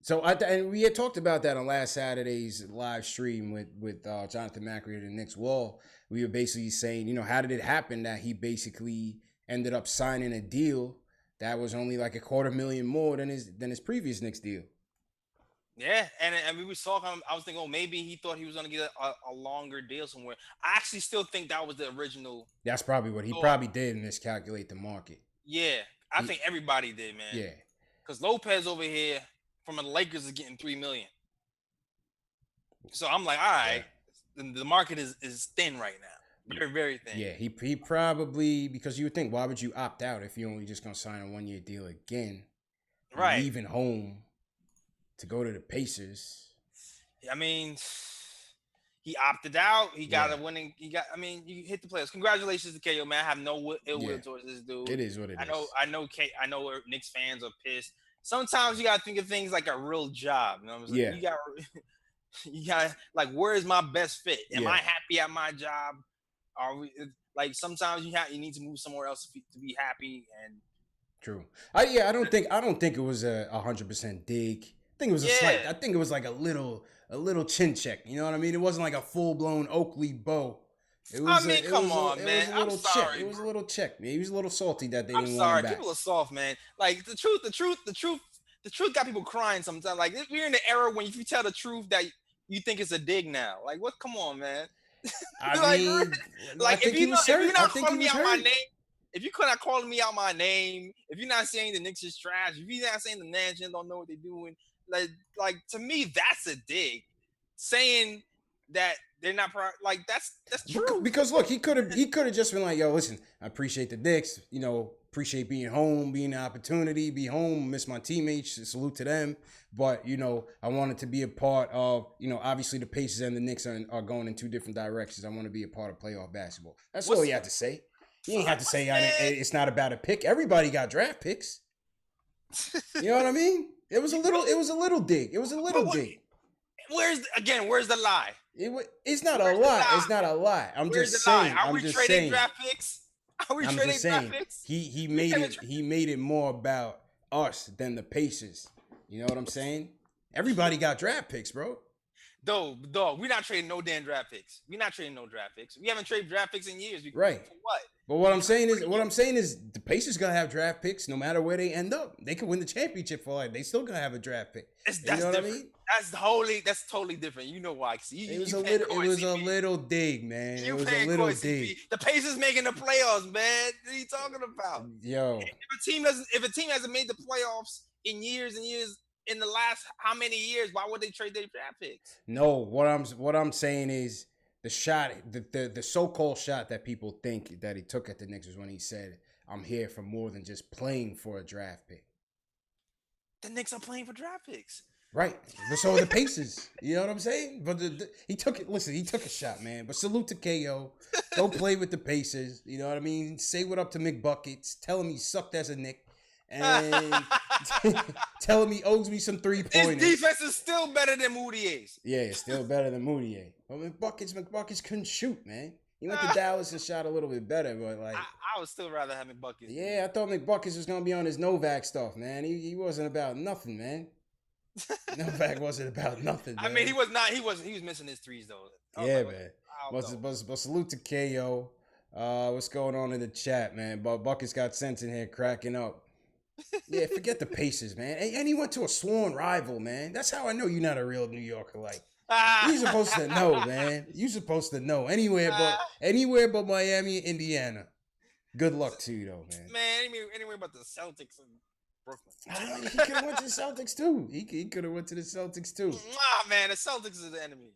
So and we had talked about that on last Saturday's live stream with Jonathan Macri of the Knicks Wall. We were basically saying, how did it happen that he basically ended up signing a deal that was only like $250,000 more than his previous Knicks deal. Yeah, and we were talking. I was thinking, maybe he thought he was going to get a longer deal somewhere. I actually still think that was the original. That's probably what he probably did, miscalculate the market. Yeah, I think everybody did, man. Yeah, because Lopez over here from the Lakers is getting $3 million. So I'm like, all right, the market is thin right now, very very thin. Yeah, he probably, because you would think, why would you opt out if you're only just gonna sign a 1-year deal again? Right, leaving home to go to the Pacers. I mean, he opted out. He got a winning. I mean, you hit the playoffs. Congratulations to KO, man. I have no ill will towards this dude. It is what it is. I know Knicks fans are pissed. Sometimes you gotta think of things like a real job. You know what I'm saying? Yeah. You got like, where is my best fit? Am I happy at my job? Are we like, sometimes you need to move somewhere else to be happy? And true. I don't think it was a 100% dig. I think it was a slight. I think it was like a little chin check. You know what I mean? It wasn't like a full blown Oakley bow. It was. Come on, man. It was a little check. It was a little check. Man. He was a little salty that they didn't want him back. People are soft, man. Like the truth got people crying sometimes. Like, we're in the era when if you tell the truth that you think it's a dig now. Like, what? Come on, man. I mean, like, if you're not calling me out my name, if you're not calling me out my name, if you're not saying the Knicks is trash, if you're not saying the Nationals don't know what they're doing, like to me, that's a dig. Saying that they're not like that's true. Because look, he could have just been like, yo, listen, I appreciate the Knicks, you know, appreciate being home, being an opportunity, be home, miss my teammates, salute to them. But, you know, I wanted to be a part of, you know, obviously the Pacers and the Knicks are going in two different directions. I want to be a part of playoff basketball. That's all he had to say. He ain't have to say it's not about a pick. Everybody got draft picks. You know what I mean? It was a little dig. It was a little dig. Where's the lie? It's not a lie. It's not a lie. I'm just saying. Are we trading draft picks? He made it more about us than the Pacers. You know what I'm saying? Everybody got draft picks, bro. Dog, we're not trading no damn draft picks. We haven't traded draft picks in years. Right. For what? But what I'm saying is the Pacers gonna have draft picks no matter where they end up. They could win the championship for life. They still gonna have a draft pick. You know what I mean? That's totally different. You know why? It was a little dig, man. It was a little dig. The Pacers making the playoffs, man. What are you talking about? Yo. If a team hasn't made the playoffs in years and years, in the last how many years, why would they trade their draft picks? No, what I'm saying is the shot, the so-called shot that people think that he took at the Knicks was when he said, "I'm here for more than just playing for a draft pick." The Knicks are playing for draft picks. Right. But so are the Pacers. You know what I'm saying? But he took it. Listen, he took a shot, man. But salute to KO. Go play with the Pacers. You know what I mean? Say what up to McBuckets. Tell him he sucked as a Knick. And tell him he owes me some 3-pointers. His defense is still better than Moutier's. Yeah, it's still better than Moutier. But McBuckets couldn't shoot, man. He went to Dallas and shot a little bit better, but like I would still rather have McBuckets. Yeah, I thought McBuckets was gonna be on his Novak stuff, man. He wasn't about nothing, man. Novak wasn't about nothing. Man. I mean, he was not. He was missing his threes though. Yeah, man. But salute to KO. What's going on in the chat, man? But Buckets got sense in here, cracking up. Yeah, forget the Pacers, man. And he went to a sworn rival, man. That's how I know you're not a real New Yorker. Like, you're supposed to know, man. You're supposed to know anywhere but Miami, Indiana. Good luck to you, though, man. Man, anywhere but the Celtics and Brooklyn. He could have went to the Celtics too. He could have went to the Celtics too. Nah, man, the Celtics is the enemy.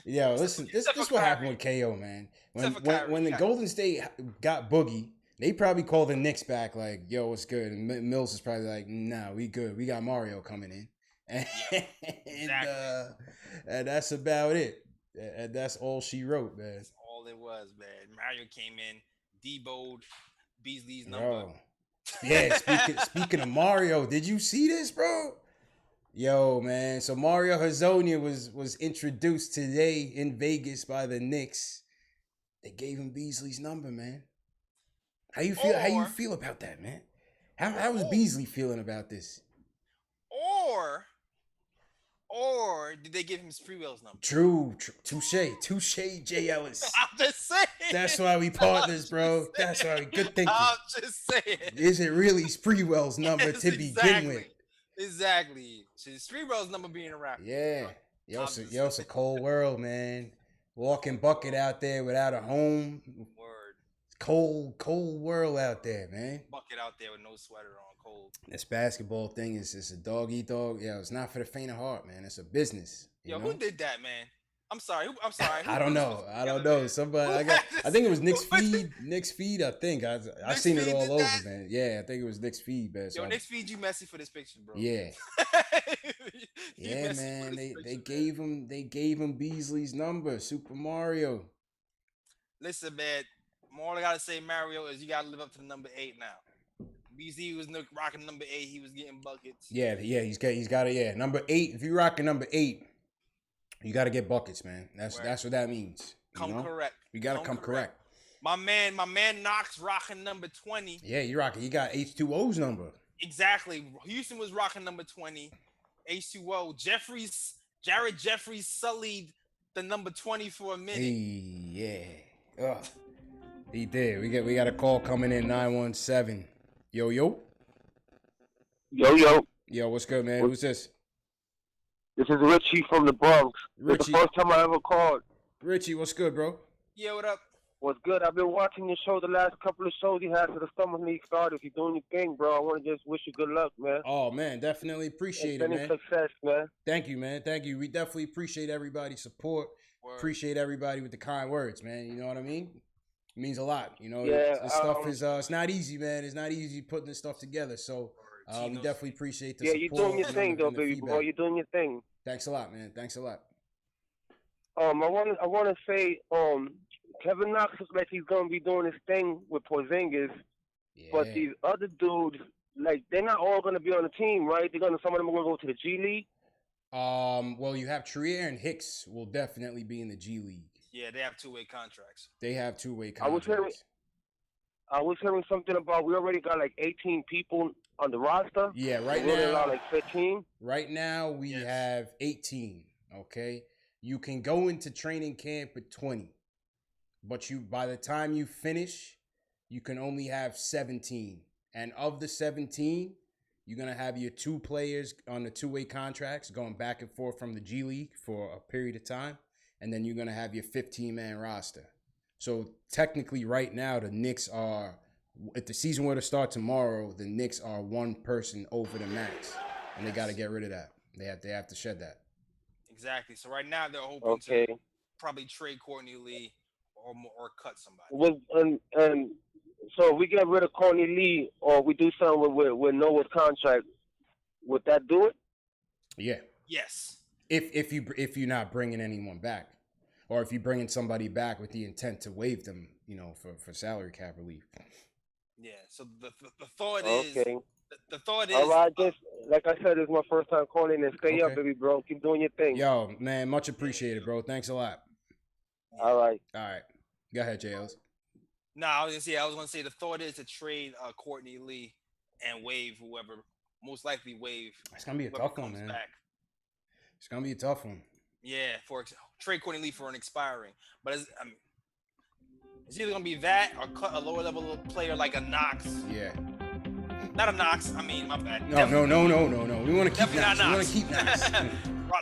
Yo, listen, this is what happened with KO, man. When the Golden State got Boogie, they probably called the Knicks back like, yo, what's good? And Mills is probably like, nah, we good. We got Mario coming in. And that's about it. And that's all she wrote, man. That's all it was, man. Mario came in, deboed Beasley's number. Bro. Yeah, speaking of Mario, did you see this, bro? Yo, man. So Mario Hezonja was introduced today in Vegas by the Knicks. They gave him Beasley's number, man. How you feel about that, man? How was Beasley feeling about this? Or did they give him Spreewell's number? True. Touche, J. Ellis. I'm just saying. That's why we partners, bro. That's why we good thinking. I'm just saying. Is it really Spreewell's number to begin with? Exactly. So Spreewell's number being around. Yeah. Yo, it's a cold world, man. Walking bucket out there without a home. Word. Cold world out there, man. Bucket out there with no sweater on. cold. This basketball thing is a dog eat dog. Yeah, it's not for the faint of heart, man. It's a business. Yo, who did that, man? I'm sorry. I'm sorry. I don't know. Man? Somebody. I think it was Knicks Feed. Knicks Feed. I think I seen it all over, man. Yeah, I think it was Knicks Feed, man. So Knicks Feed, you messy for this picture, bro. Yeah. Yeah, man. They gave him Beasley's number, Super Mario. Listen, man. All I gotta say, Mario, is you gotta live up to the number 8 now. Beasley was rocking number 8. He was getting buckets. Yeah. He's got it. Yeah, number 8. If you rocking number 8. You got to get buckets, man. That's what that means. Correct. You got to come correct. My man Knox rocking number 20. Yeah, you rocking. You got H2O's number. Exactly. Houston was rocking number 20. H2O. Jared Jeffries sullied the number 20 for a minute. Hey, yeah. He did. We got a call coming in 917. Yo. Yo. Yo, what's good, man? Who's this? This is Richie from the Bronx. Richie. It's the first time I ever called. Richie, what's good, bro? Yeah, what up? What's good? I've been watching your show the last couple of shows you had to the Summer League STAR. If you're doing your thing, bro, I want to just wish you good luck, man. Oh, man, definitely appreciate it, man. Any success, man. Thank you, man. Thank you. We definitely appreciate everybody's support. Word. Appreciate everybody with the kind words, man. You know what I mean? It means a lot. You know, yeah, this stuff is it's not easy, man. It's not easy putting this stuff together. So we definitely appreciate the support. Yeah, you're doing your thing, though, baby, bro. You're doing your thing. Thanks a lot, man. Thanks a lot. I want to say, Kevin Knox looks like he's gonna be doing his thing with Porzingis, but these other dudes, like, they're not all gonna be on the team, right? Some of them are gonna go to the G League. Well, you have Trier and Hicks will definitely be in the G League. Yeah, they have two-way contracts. They have two-way contracts. I was hearing something about we already got like 18 people on the roster. Yeah, right now, like 15. Right now we have 18. Okay, you can go into training camp with 20, but by the time you finish, you can only have 17. And of the 17, you're gonna have your 2 players on the two-way contracts going back and forth from the G League for a period of time, and then you're gonna have your 15-man roster. So technically, right now, the Knicks are, if the season were to start tomorrow, the Knicks are 1 person over the max, and they got to get rid of that. They have to shed that. Exactly. So right now they're hoping to probably trade Courtney Lee or cut somebody. And so we get rid of Courtney Lee or we do something with Noah's contract. Would that do it? Yeah. Yes. If you're not bringing anyone back. Or if you're bringing somebody back with the intent to waive them, for salary cap relief. Yeah. So the thought is. The thought is. All right. Just like I said, it's my first time calling. And stay up, baby, bro. Keep doing your thing. Yo, man, much appreciated, bro. Thanks a lot. All right. Go ahead, JLs. No, I was gonna say the thought is to trade Courtney Lee and waive whoever. Most likely waive. It's gonna be a tough one, man. It's gonna be a tough one. Yeah, trade Courtney Lee for an expiring, but it's either gonna be that or cut a lower level player like a Knox. Yeah. Not a Knox. I mean, my bad. No. We want to keep Knox. We want to keep Knox.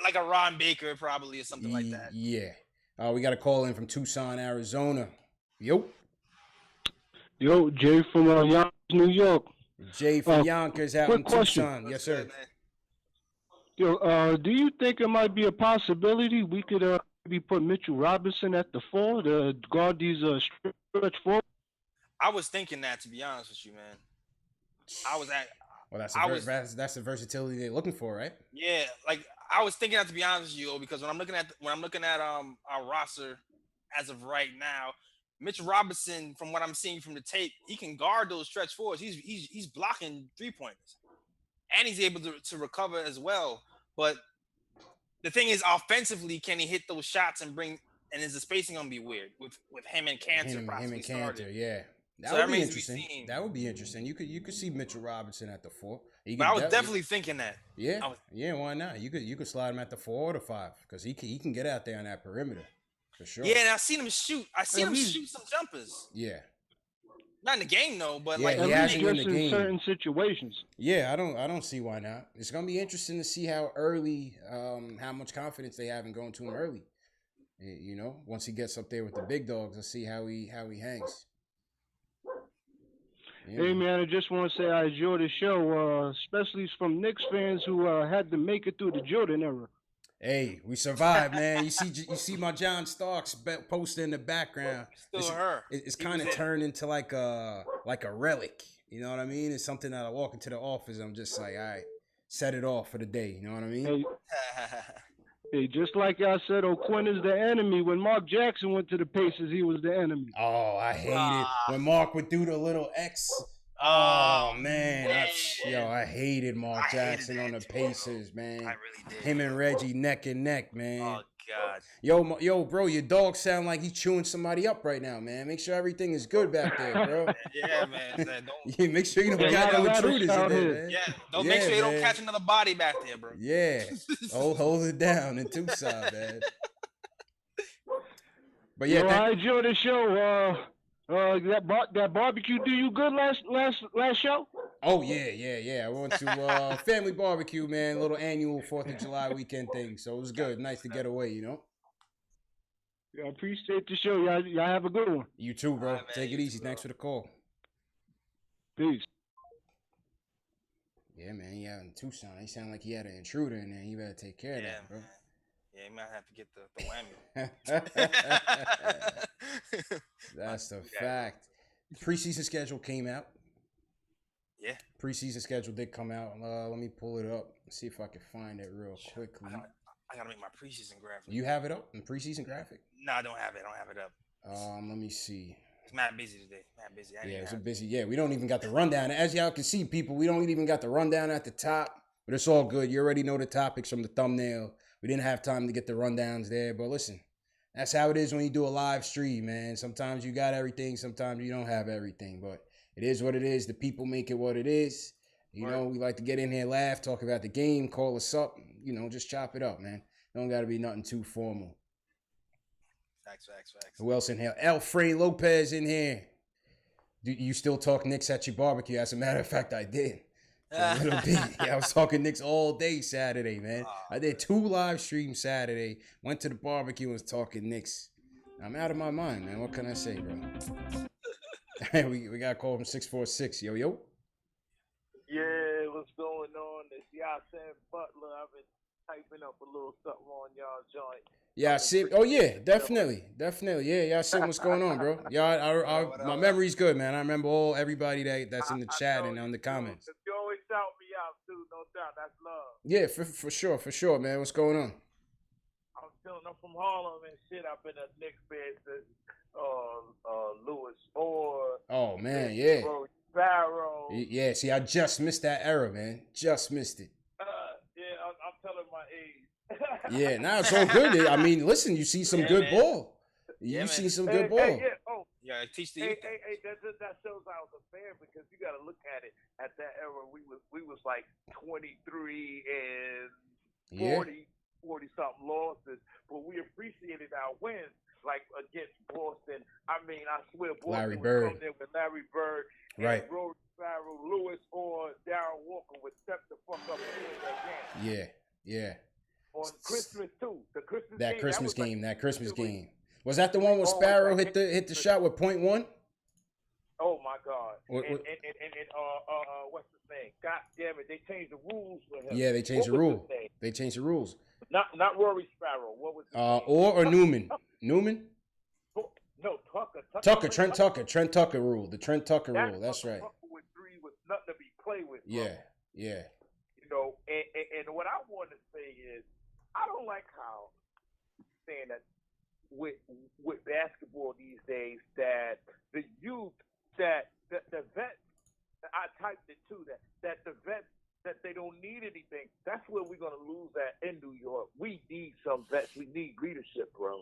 Like a Ron Baker, probably, or something like that. Yeah. We got a call in from Tucson, Arizona. Yo, Jay from Yonkers, New York. Jay from Yonkers out in Tucson. Yes, sir. Do you think it might be a possibility we could maybe put Mitchell Robinson at the 4 to guard these stretch 4? I was thinking that, to be honest with you, man. That's the versatility they're looking for, right? Yeah, like I was thinking that, to be honest with you, because when I'm looking at our roster as of right now, Mitchell Robinson, from what I'm seeing from the tape, he can guard those stretch 4s. He's blocking 3-pointers. And he's able to recover as well. But the thing is, offensively, can he hit those shots and is the spacing gonna be weird with him and Cantor possibly starting? Yeah. That would be interesting. That would be interesting. You could see Mitchell Robinson at the 4. But I was definitely thinking that. Yeah. Why not? You could slide him at the 4 or the 5 because he can get out there on that perimeter for sure. Yeah, and I seen him shoot. Shoot some jumpers. Yeah. Not in the game though, but he hasn't in the game. Certain situations. Yeah, I don't see why not. It's gonna be interesting to see how much confidence they have in going to him early. Once he gets up there with the big dogs, let's see how he hangs. Yeah, hey, man, I just want to say I enjoy the show, especially from Knicks fans who had to make it through the Jordan era. Hey, we survived, man. You see my John Starks poster in the background. Still her. It's kind of turned into like a relic. You know what I mean? It's something that I walk into the office, I'm just like, all right, set it off for the day. You know what I mean? Hey, just like I said, Quinn is the enemy. When Mark Jackson went to the Pacers, he was the enemy. Oh, I hate it when Mark would do the little X. Oh man, I hated Mark Jackson on the Pacers, man. I really did. Him and Reggie neck and neck, man. Oh God. Yo, bro, your dog sound like he's chewing somebody up right now, man. Make sure everything is good back there, bro. Yeah, man. Yeah, make sure you don't got no intruders in there, man. Yeah, make sure you don't catch another body back there, bro. Yeah, hold it down in Tucson, man. But yeah, I enjoyed the show. That barbecue do you good last show? Oh yeah. I went to family barbecue, man. Little annual 4th of July weekend thing. So it was good. Nice to get away, you know. Yeah, I appreciate the show. Y'all have a good one. You too, bro. Right, man, Take it easy. Thanks for the call. Peace. Yeah, man. He out in Tucson. He sounded like he had an intruder in there. You better take care of that, bro. Man. Yeah, you might have to get the whammy. That's the fact. Preseason schedule came out. Yeah. Preseason schedule did come out. Let me pull it up. See if I can find it real quickly. I gotta make my preseason graphic. You have it up in preseason graphic? No, I don't have it. Up. Let me see. It's mad busy today. Mad busy. It's a busy. Yeah, we don't even got the rundown. As y'all can see, people, we don't even got the rundown at the top. But it's all good. You already know the topics from the thumbnail. We didn't have time to get the rundowns there. But listen, that's how it is when you do a live stream, man. Sometimes you got everything. Sometimes you don't have everything. But it is what it is. The people make it what it is. You know, we like to get in here, laugh, talk about the game, call us up. You know, just chop it up, man. Don't got to be nothing too formal. Facts. Who else in here? Alfred Lopez in here. Do you still talk Knicks at your barbecue? As a matter of fact, I did. A little bit. Yeah, I was talking Knicks all day Saturday, man. I did 2 live streams Saturday. Went to the barbecue and was talking Knicks. I'm out of my mind, man. What can I say, bro? we got a call from 646. Yo. Yeah, what's going on? It's Yasim Butler. I've been typing up a little something on y'all joint. Yasim. Oh yeah, definitely. Yeah, Yasim, what's going on, bro? Yeah, my memory's good, man. I remember everybody that's in the chat and on the comments. You always shout me out too, no doubt. That's love. Yeah, for sure, man. What's going on? I'm from Harlem and shit. I've been a Knicks fan since Lewis Orr. Oh man, yeah. Sparrow. Yeah, see, I just missed that era, man. Just missed it. Yeah, I'm telling my age. Yeah, now it's all good. I mean, listen, you see some good ball. You see some good ball. Yeah, teach the youth. That shows I was a fan because you got to look at it. At that era, we was like 23 and 40 something losses, but we appreciated our wins. Like against Boston, I mean, I swear, Boston was come there with Larry Bird, right? Rory Farrell, Lewis, or Darren Walker would step the fuck up and win that game. Yeah. On Christmas too, that Christmas game. Was that the one where Sparrow hit the shot with .1? Oh my God! And what's his name? God damn it! They changed the rules for him. Yeah, they changed the rules. Not Rory Sparrow. What was his name? Or Newman? Newman? No, Tucker. Trent Tucker rule. The Trent Tucker rule. That's right. Tucker with 3 was nothing to be played with. Yeah. You know, and what I want to say is, I don't like how saying that with basketball these days that the youth, that the vets, I typed it too, that the vets, that they don't need anything. That's where we're going to lose at in New York. We need some vets. We need leadership, bro.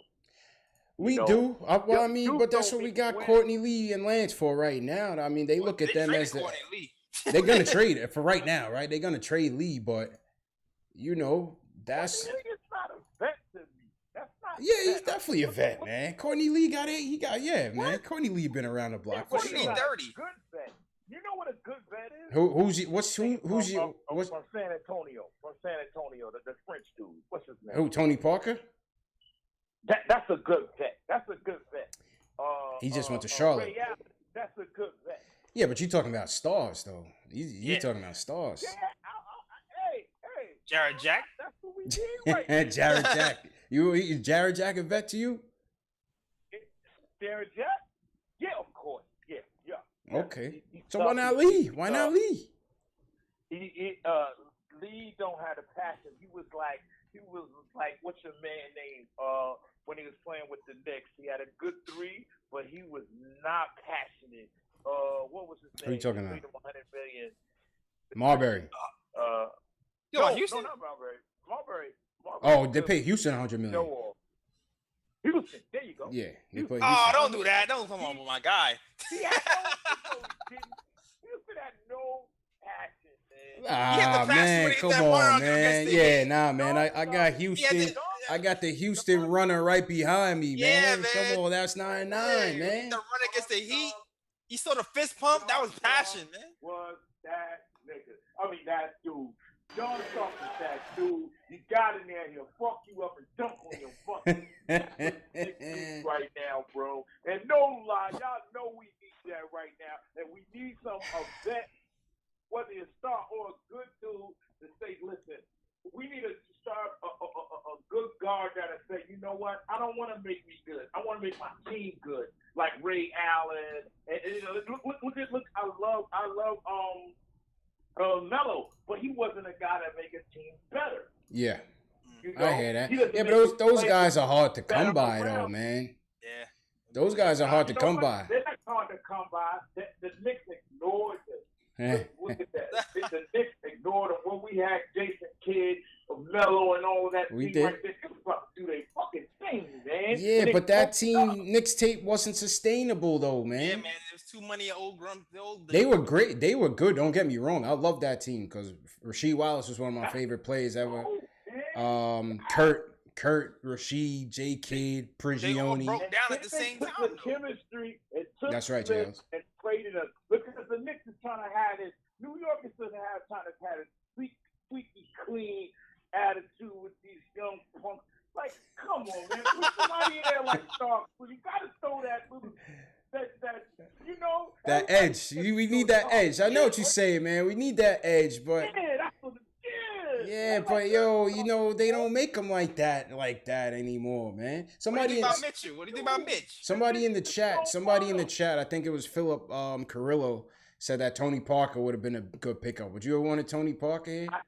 We do. Well, I mean, but that's what we got Courtney Lee and Lance for right now. I mean, they look at them as they're going to trade it for right now, right? They're going to trade Lee, but, you know, that's... It's not a vet to me. That's not he's definitely a vet, man. Courtney Lee man. Courtney Lee been around the block for sure. Dirty. Good vet. You know what a good vet is? Who's from San Antonio? From San Antonio, the French dude. What's his name? Who? Tony Parker? That's a good vet. He just went to Charlotte. That's a good vet. Yeah, but you talking about stars though. You talking about stars. Yeah, hey. Jared Jack. That's what we need right now. Jared Jack. Is Jared Jack a vet to you? Jared Jack? Yeah, of course. Yeah. Okay. So why not Lee? Why not Lee? Lee don't have the passion. He was like, what's your man name? When he was playing with the Knicks, he had a good three, but he was not passionate. What was his name? Who are you talking about? $100 million. Marbury. Houston? No, not Marbury. Marbury. Oh, they paid Houston $100 million. No, Houston. There you go. Yeah. They played Oh, Houston. don't do that. Don't come on with my guy. He had Houston had no passion, man. Ah, man, come on, man. Yeah, nah, man. I got Houston. I got the Houston runner right behind me, man. Man. Come on, that's 9-9, man. The run against the Heat. He saw the fist pump. That was passion, man. Was that nigga? I mean, that dude. John Stark is that dude. You got in there, he'll fuck you up and dunk on your fucking right now, bro. And no lie, y'all know we need that right now. And we need a vet, whether it's star or a good dude, to say, listen, we need to start a good guard that'll say, you know what? I don't want to make me good. I want to make my team good. Like Ray Allen. And look, I love Melo, but he wasn't a guy that make his team better. Yeah. You know? I hear that. Yeah, but those guys are hard to come by, though, man. Yeah. Those guys are hard to come by. They're not hard to come by. The Knicks ignored them. Look at that. The Knicks ignored them. When we had Jason Kidd, Melo, and all of that, we team did. right there, they do their fucking thing, man. Yeah, but that team, Knicks tape wasn't sustainable, though, man. Yeah, man. There's too many old grumps. They were great. They were good. Don't get me wrong. I love that team because Rasheed Wallace was one of my favorite players ever. Kurt, Rasheed, J. Kidd, They all Prigioni. broke down at the same time. The chemistry. It took That's right, Smith Jails. and traded us because the Knicks is trying to have this. New York is trying to have a squeaky clean attitude with these young punks. Like, come on, man. Put somebody in there like Stark. You got to throw that little, you know. That edge. We need that edge. I know what you're saying, man. We need that edge, but Yeah, that's what it is. yeah, but yo, you know they don't make them like that anymore, man. What do you think about Mitchell? What do you think about Mitch? Somebody in the chat. I think it was Philip Carlito said that Tony Parker would have been a good pickup. Would you have wanted Tony Parker here? I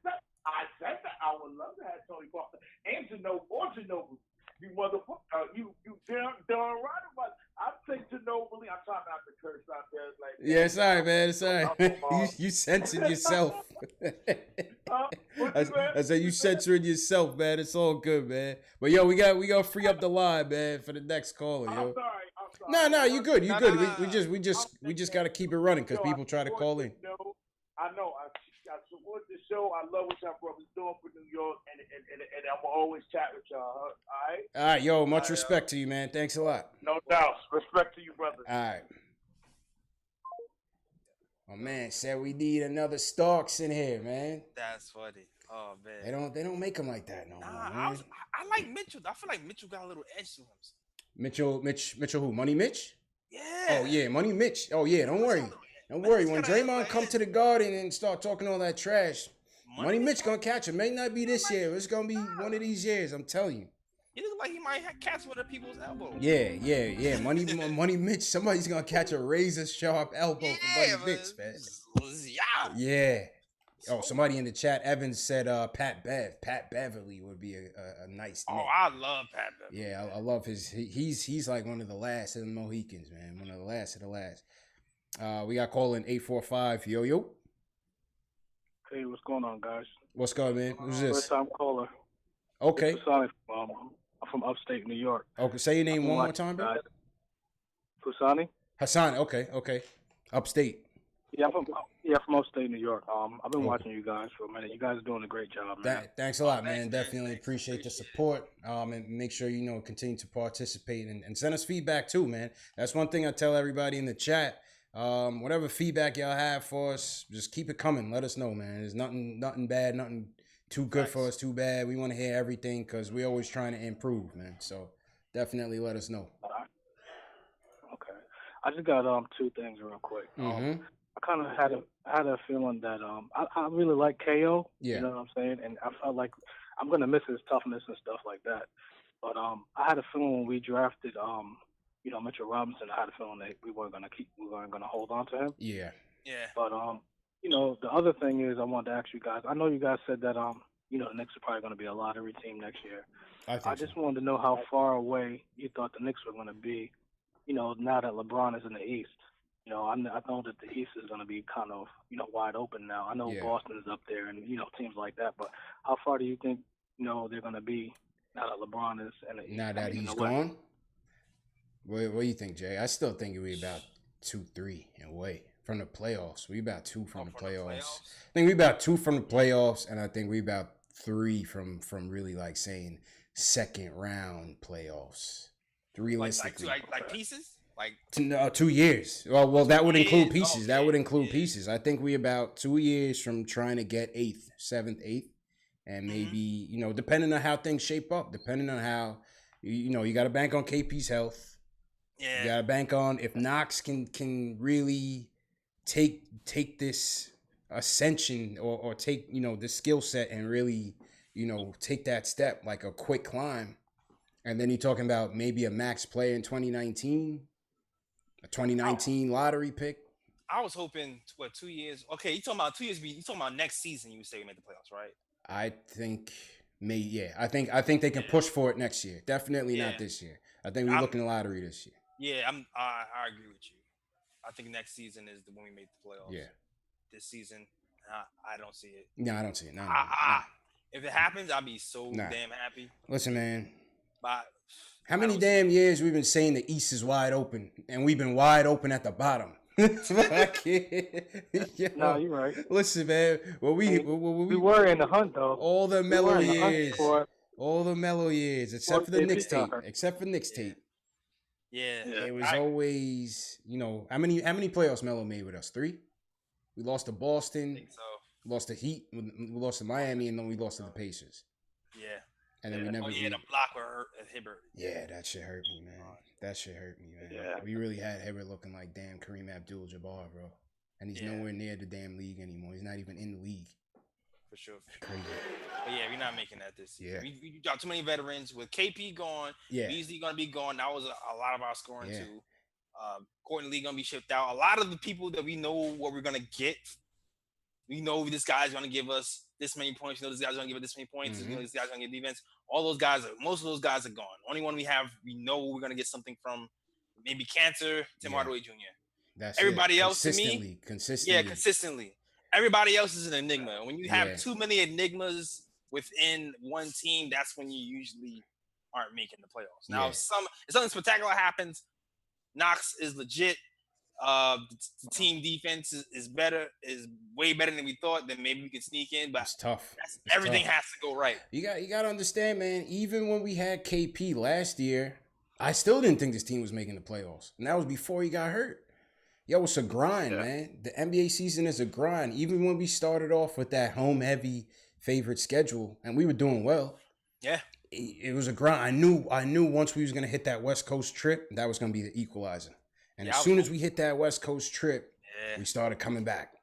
said that I would love to have Tony Parker and Ginobili. You motherfucker, you darn right about it. I'd say Ginobili. I'm trying not to curse out there. Like, yeah, it's all right, man. It's all right. you censored yourself. I said you censoring yourself, man. It's all good, man. But yo, we got to free up the line, man, for the next caller, yo. I'm sorry. No, you good. You good. We just got to keep it running because people try to call in. I know. I support the show. I love what y'all brothers doing for New York, and I'm always chat with y'all. All right. All right, yo. Much respect to you, man. Thanks a lot. No doubt. Respect to you, brother. All right. My man said we need another Starks in here, man. That's funny. Oh man. They don't make them like that no more, man. I like Mitchell. I feel like Mitchell got a little edge to him. Mitchell who? Money Mitch? Yeah. Oh yeah, Money Mitch. Oh yeah, don't worry. Don't worry. When Draymond come to the Garden and start talking all that trash, Money Mitch gonna catch him. May not be this year. It's gonna be one of these years. I'm telling you. He looks like he might catch one of people's elbows. Yeah. Money Mitch. Somebody's gonna catch a razor sharp elbow from Money Mitch, man. Yeah. Oh, somebody in the chat, Evans said Pat Beverly would be a nice name. Oh, I love Pat Beverly. Yeah, I love his. He's like one of the last of the Mohicans, man. One of the last of the last. We got calling 845. Yo. Hey, what's going on, guys? What's going, man? Who's this? First time caller. Okay. Hasani from upstate New York. Okay, say your name one more time, bro. Hasani. Hasani. Okay. Upstate. Yeah, from upstate New York. I've been watching you guys for a minute. You guys are doing a great job, man. Thanks a lot, man. Definitely appreciate the support. And make sure continue to participate and send us feedback too, man. That's one thing I tell everybody in the chat. Whatever feedback y'all have for us, just keep it coming. Let us know, man. There's nothing bad, nothing too good for us, too bad. We want to hear everything because we're always trying to improve, man. So definitely let us know. Okay. I just got two things real quick. Mm-hmm. I kind of had a feeling that I really like KO. Yeah. You know what I'm saying? And I felt like I'm gonna miss his toughness and stuff like that. But I had a feeling when we drafted Mitchell Robinson, I had a feeling that we weren't gonna hold on to him. Yeah. Yeah. But the other thing is I wanted to ask you guys. I know you guys said that the Knicks are probably gonna be a lottery team next year. I just wanted to know how far away you thought the Knicks were gonna be. Now that LeBron is in the East. I know that the East is going to be kind of, wide open now. I know Boston is up there and, teams like that. But how far do you think, they're going to be now that LeBron is in the East? Now that he's gone? What do you think, Jay? I still think we about 2-3 away from the playoffs. We about 2 from the playoffs. I think we about 2 from the playoffs, and I think we about 3 from really like saying second round playoffs. Realistically. Like pieces? Like 2 years. Well, that would include pieces. Okay. That would include pieces. I think we about 2 years from trying to get 8th, 7th, 8th, and maybe depending on how things shape up, depending on how you got to bank on KP's health. Yeah, you got to bank on if Knox can really take this ascension or take this skill set and really take that step like a quick climb, and then you're talking about maybe a max player in 2019. A 2019 lottery pick. I was hoping 2 years. Okay, you talking about 2 years? You talking about next season? You would say we made the playoffs, right? I think I think they can push for it next year. Definitely not this year. I think we're looking at lottery this year. Yeah, I agree with you. I think next season is when we make the playoffs. Yeah. This season, I don't see it. No, I don't see it. No. If it happens, I'll be so damn happy. Listen, man. But how many damn years we've been saying the East is wide open, and we've been wide open at the bottom? No, you're right. Listen, man. We were in the hunt, though. All the mellow years, except for the Knicks tape. Yeah. It was always, how many playoffs Melo made with us? 3? We lost to Boston. I think so. We lost to Heat. We lost to Miami, and then we lost to the Pacers. Yeah. And then we never. The block were Hibbert. Yeah, that shit hurt me, man. Yeah. We really had Hibbert looking like damn Kareem Abdul-Jabbar, bro. And he's nowhere near the damn league anymore. He's not even in the league. For sure. Crazy. But yeah, we're not making that this year. Yeah. We got too many veterans. With KP gone, Beasley gonna be gone. That was a lot of our scoring too. Courtney Lee gonna be shipped out. A lot of the people that we know what we're gonna get. We know this guy's gonna give us this many points. We know this guy's gonna give us this many points. We know this guy's gonna get defense. All those guys, most of those guys are gone. Only one we know we're gonna get something from. Maybe Cantor, Tim Hardaway Jr. That's everybody else to me. Consistently. Yeah, consistently. Everybody else is an enigma. When you have too many enigmas within one team, that's when you usually aren't making the playoffs. Now, if something spectacular happens, Knox is legit. The team defense is way better than we thought. Then maybe we can sneak in, but it's tough. Everything has to go right. You got to understand, man. Even when we had KP last year, I still didn't think this team was making the playoffs, and that was before he got hurt. Yo, it's a grind, man. The NBA season is a grind. Even when we started off with that home-heavy favorite schedule, and we were doing well. Yeah. It was a grind. I knew once we was going to hit that West Coast trip, that was going to be the equalizer. And as soon as we hit that West Coast trip, we started coming back.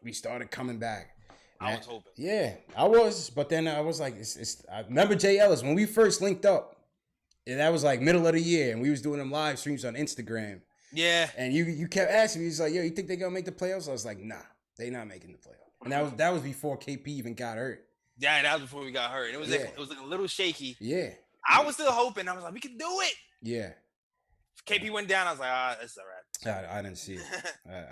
We started coming back. I was hoping. Yeah, I was. But then I was like, I remember Jay Ellis, when we first linked up, that was like middle of the year, and we was doing them live streams on Instagram. Yeah. And you kept asking me, he's like, yo, you think they're going to make the playoffs? I was like, nah, they not making the playoffs. And that was before KP even got hurt. Yeah, that was before we got hurt. It was it was like a little shaky. Yeah. I was still hoping. I was like, we can do it. Yeah. KP went down. I was like, it's all right. I didn't see it.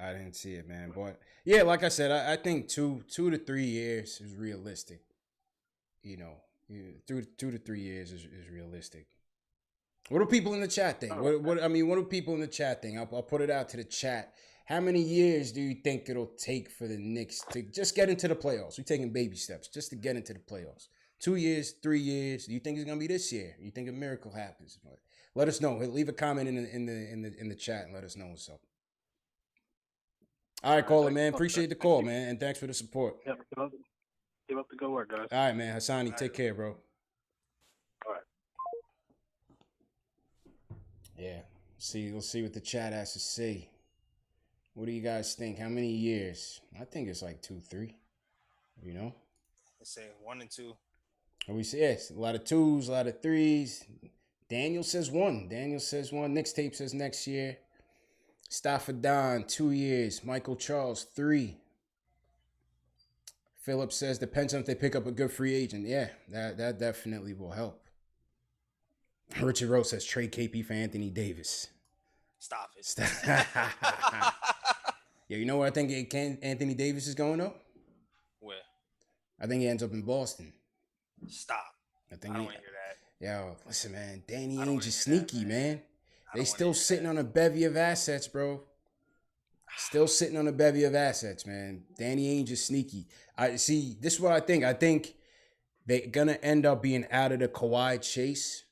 I didn't see it, man. But yeah, like I said, I think 2 to 3 years is realistic. 2 to 3 years is realistic. What do people in the chat think? What do people in the chat think? I'll put it out to the chat. How many years do you think it'll take for the Knicks to just get into the playoffs? We're taking baby steps just to get into the playoffs. 2 years, 3 years. Do you think it's gonna be this year? You think a miracle happens? Let us know. Leave a comment in the chat and let us know what's up. All right, caller, man. Appreciate the call, man, and thanks for the support. Yeah, keep up the good work, guys. All right, man. Hasani, take care, bro. All right. Yeah. We'll see what the chat has to say. What do you guys think? How many years? I think it's like 2, 3. You know? Let's say 1 and 2. We say yes, a lot of 2s, a lot of 3s. Daniel says 1. Knicks tape says next year. Stafford Don, 2 years. Michael Charles, 3. Philip says depends on if they pick up a good free agent. Yeah, that definitely will help. Richard Rose says trade KP for Anthony Davis. Stop it. Yeah, you know where I think Anthony Davis is going up? Where? I think he ends up in Boston. Stop. I don't want to hear that. Yo, listen, man. Danny Ainge is sneaky, man. They still sitting on a bevy of assets, bro. Still sitting on a bevy of assets, man. Danny Ainge is sneaky. This is what I think. I think they're going to end up being out of the Kawhi chase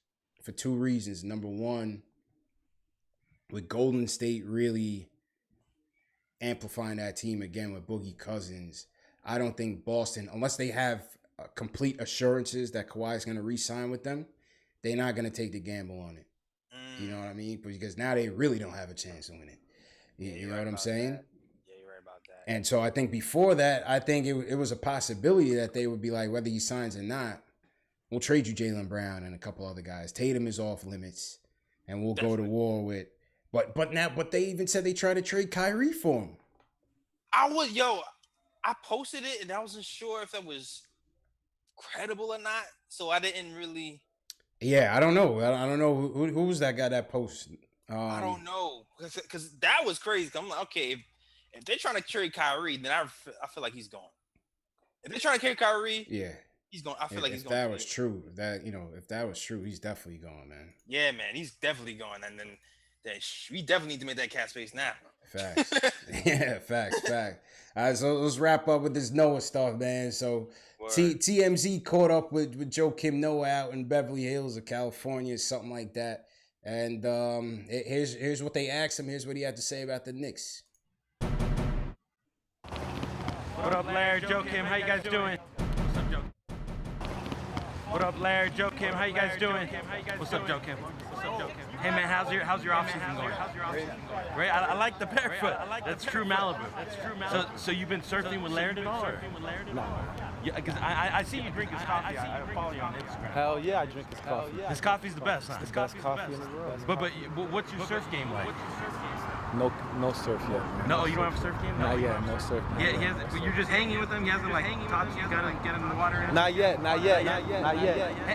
for 2 reasons. Number one, with Golden State really amplifying that team again with Boogie Cousins, I don't think Boston, unless they have complete assurances that Kawhi is going to re-sign with them, they're not going to take the gamble on it. You know what I mean? Because now they really don't have a chance to win it. You know what I'm saying? Yeah, you're right about that. And so I think before that, I think it was a possibility that they would be like, whether he signs or not, we'll trade you Jaylen Brown and a couple other guys. Tatum is off limits, and we'll go to war with. But they even said they tried to trade Kyrie for him. I posted it and I wasn't sure if that was credible or not, so I didn't really. Yeah, I don't know. I don't know who was that guy that posted. I don't know because that was crazy. I'm like, okay, if they're trying to trade Kyrie, then I feel like he's gone. If they're trying to carry Kyrie, yeah, he's going. I feel like he's going. If that was true, if that was true, he's definitely gone, man. Yeah, man, he's definitely gone, and then we definitely need to make that cap space now. Facts. Yeah, facts. All right, so let's wrap up with this Noah stuff, man. So TMZ caught up with Joakim Noah out in Beverly Hills of California, something like that. And here's what they asked him. Here's what he had to say about the Knicks. What up, Larry, Joakim? How you guys doing? What's up, Joakim? What up, Larry, Joakim? How you guys doing? What's up, Joakim? Hey man, how's your off season going? Great. I like the barefoot. That's true Malibu. So you've been surfing with Laird at all? No. Yeah, because I see you drink his coffee. I follow you on Instagram. Hell yeah, I drink his coffee. His coffee's the best, huh? It's the best coffee in the world. But what's your surf game like? No surf yet. Man. No, you don't have a surf game? Not yet, no surf. Yeah, you're just hanging with him. He hasn't like taught you gotta get in the water. Not yet.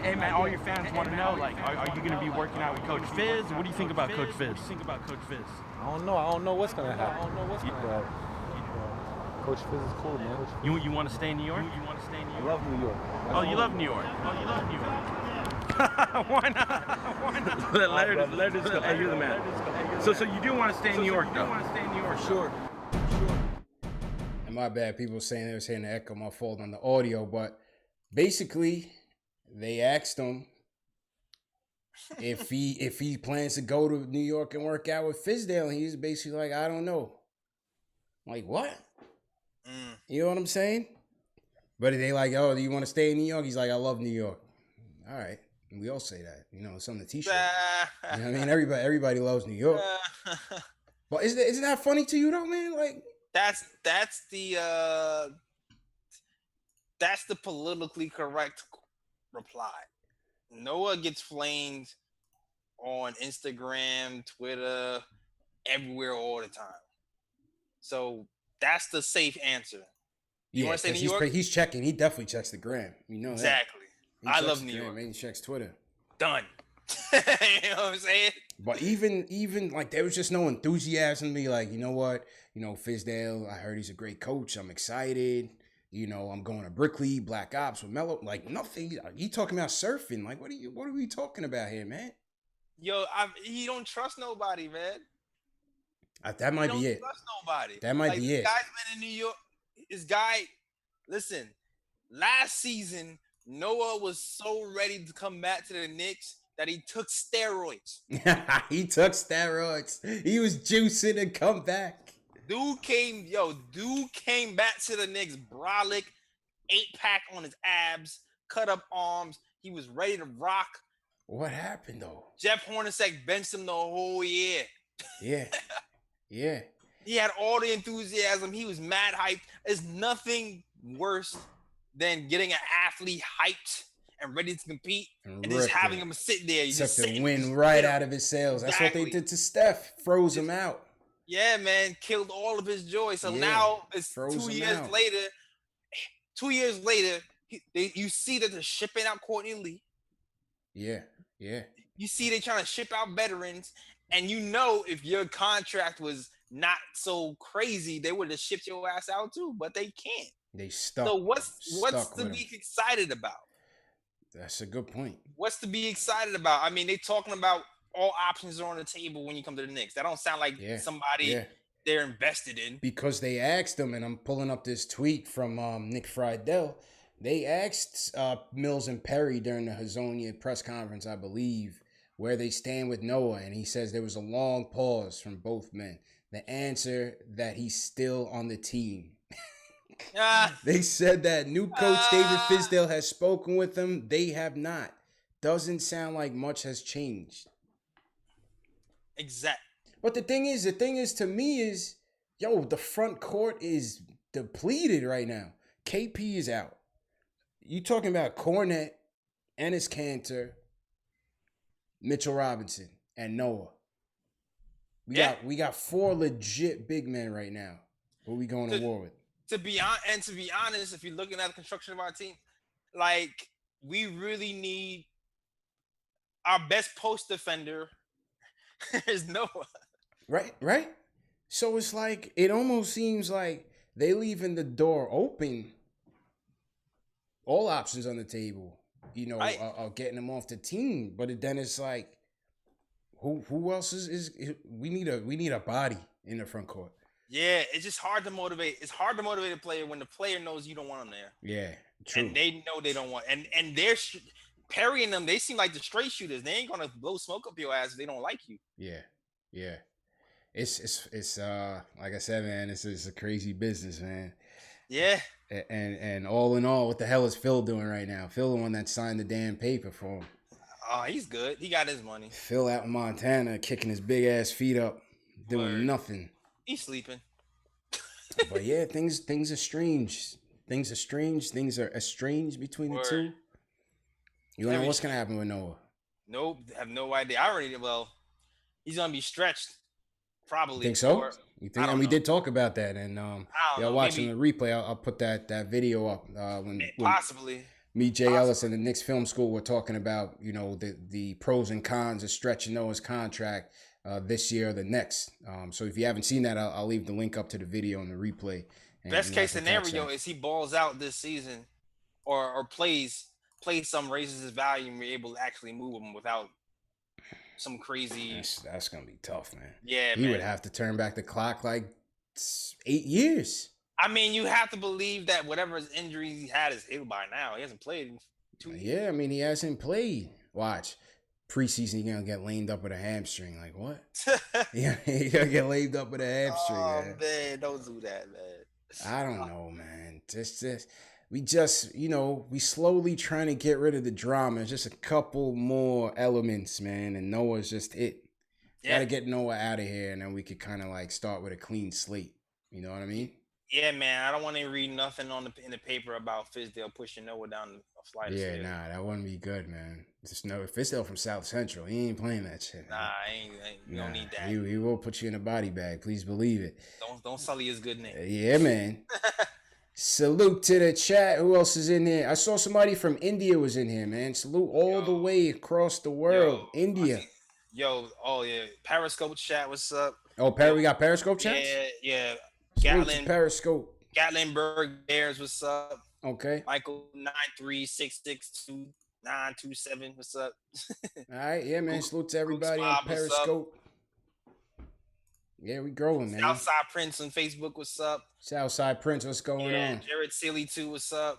Hey man, all your fans want to know, like, are you gonna be working out with Coach Fizz? What do you think about Coach Fizz? I don't know what's gonna happen. Coach Fizz is cool, man. You want to stay in New York? I love New York. Oh, you love New York. Why not? Let us go. Hey, you're the man. So you do want to stay in New York, though? For sure. And my bad, people saying they were saying the echo, my fault on the audio, but basically they asked him if he plans to go to New York and work out with Fizdale, and he's basically like, I don't know. I'm like, what? You know what I'm saying? But they like, oh, do you want to stay in New York? He's like, I love New York. All right. And we all say that. You know, it's on the t-shirt. You know what I mean? Everybody loves New York. But isn't that funny to you though, man? Like that's the politically correct reply. Noah gets flamed on Instagram, Twitter, everywhere all the time. So that's the safe answer. You want to say New York? He's checking. He definitely checks the gram. You know exactly. I love New York. Man, he checks Twitter. Done. You know what I'm saying? But even like there was just no enthusiasm to be like, you know what? You know, Fizdale, I heard he's a great coach. I'm excited. You know, I'm going to Brickley, Black Ops with Mello. Like nothing. You talking about surfing? Like what are we talking about here, man? Yo, he don't trust nobody, man. That might be it. Trust nobody. That might be it. Guy's been in New York. Listen, last season, Noah was so ready to come back to the Knicks that he took steroids. He took steroids. He was juicing to come back. Dude came back to the Knicks, brolic, 8-pack on his abs, cut up arms. He was ready to rock What happened though? Jeff Hornacek benched him the whole year. Yeah. Yeah. He had all the enthusiasm. He was mad hyped. There's nothing worse than getting an athlete hyped and ready to compete and just having him sit there. You just took the wind right out of his sails. That's what they did to Steph. Froze him out. Yeah, man. Killed all of his joy. So now it's 2 years later. 2 years later, you see that they're shipping out Courtney Lee. Yeah, yeah. You see they trying to ship out veterans. And you know if your contract was not so crazy, they would have shipped your ass out too. But they can't. They stuck. So what's to be excited about? That's a good point. What's to be excited about? I mean, they talking about all options are on the table when you come to the Knicks. That don't sound like somebody they're invested in. Because they asked them, and I'm pulling up this tweet from Nick Friedel. They asked Mills and Perry during the Hezonja press conference, I believe, where they stand with Noah, and he says there was a long pause from both men. The answer that he's still on the team. They said that new coach David Fizdale has spoken with them. They have not. Doesn't sound like much has changed. Exact. But the thing is to me is, the front court is depleted right now. KP is out. You talking about Cornette, Enes Kanter, Mitchell Robinson, and Noah. We got 4 legit big men right now. Who we going to war with? To be honest, if you're looking at the construction of our team, like we really need our best post defender is Noah. Right. So it's like it almost seems like they leaving the door open. All options on the table, are getting them off the team. But then it's like, who else is we need a body in the front court. Yeah, it's just hard to motivate. It's hard to motivate a player when the player knows you don't want them there. Yeah, true. And they know they don't want. And they're parrying them. They seem like the straight shooters. They ain't gonna blow smoke up your ass if they don't like you. Yeah. It's like I said, man. This is a crazy business, man. Yeah. And all in all, what the hell is Phil doing right now? Phil, the one that signed the damn paper for him. Oh, he's good. He got his money. Phil out in Montana, kicking his big ass feet up, doing nothing. He's sleeping. But yeah, things are strange. Things are strange. Things are estranged between the two. You don't know what's gonna happen with Noah? Nope, have no idea. He's gonna be stretched. Probably. Think so? You think? And we did talk about that, and watching the replay, I'll put that video up when possibly. Me, Jay Ellis, and the Knicks Film School were talking about the pros and cons of stretching Noah's contract this year or the next. So if you haven't seen that, I'll leave the link up to the video and the replay. Best case scenario is he balls out this season, or plays some, raises his value, and we're able to actually move him without some crazy. That's gonna be tough, man. Yeah, he would have to turn back the clock like 8 years. I mean, you have to believe that whatever his injuries he had is healed by now. He hasn't played in 2 years. Yeah, I mean, he hasn't played. Watch. Preseason, you're going to get lamed up with a hamstring. Like, what? You're going to get lamed up with a hamstring, man. Don't do that, man. I don't know, man. We slowly trying to get rid of the drama. Just a couple more elements, man, and Noah's just it. Yeah. Got to get Noah out of here, and then we could kind of like start with a clean slate. You know what I mean? Yeah, man. I don't want to read nothing in the paper about Fizdale pushing Noah down a flight of stairs. Nah, that wouldn't be good, man. Just know Fizdale from South Central. He ain't playing that shit. Nah, we don't need that. He will put you in a body bag. Please believe it. Don't sully his good name. Yeah, man. Salute to the chat. Who else is in here? I saw somebody from India was in here, man. Salute all the way across the world. India. Periscope chat, what's up? Oh, we got Periscope chats? Yeah. Periscope. Gatlinburg Bears, what's up? Okay. Michael 936622927, what's up? All right, yeah, man. Salute to everybody on Periscope. Yeah, we growing, man. Southside Prince on Facebook, what's up? Southside Prince, what's going on? Jared Silly too, what's up?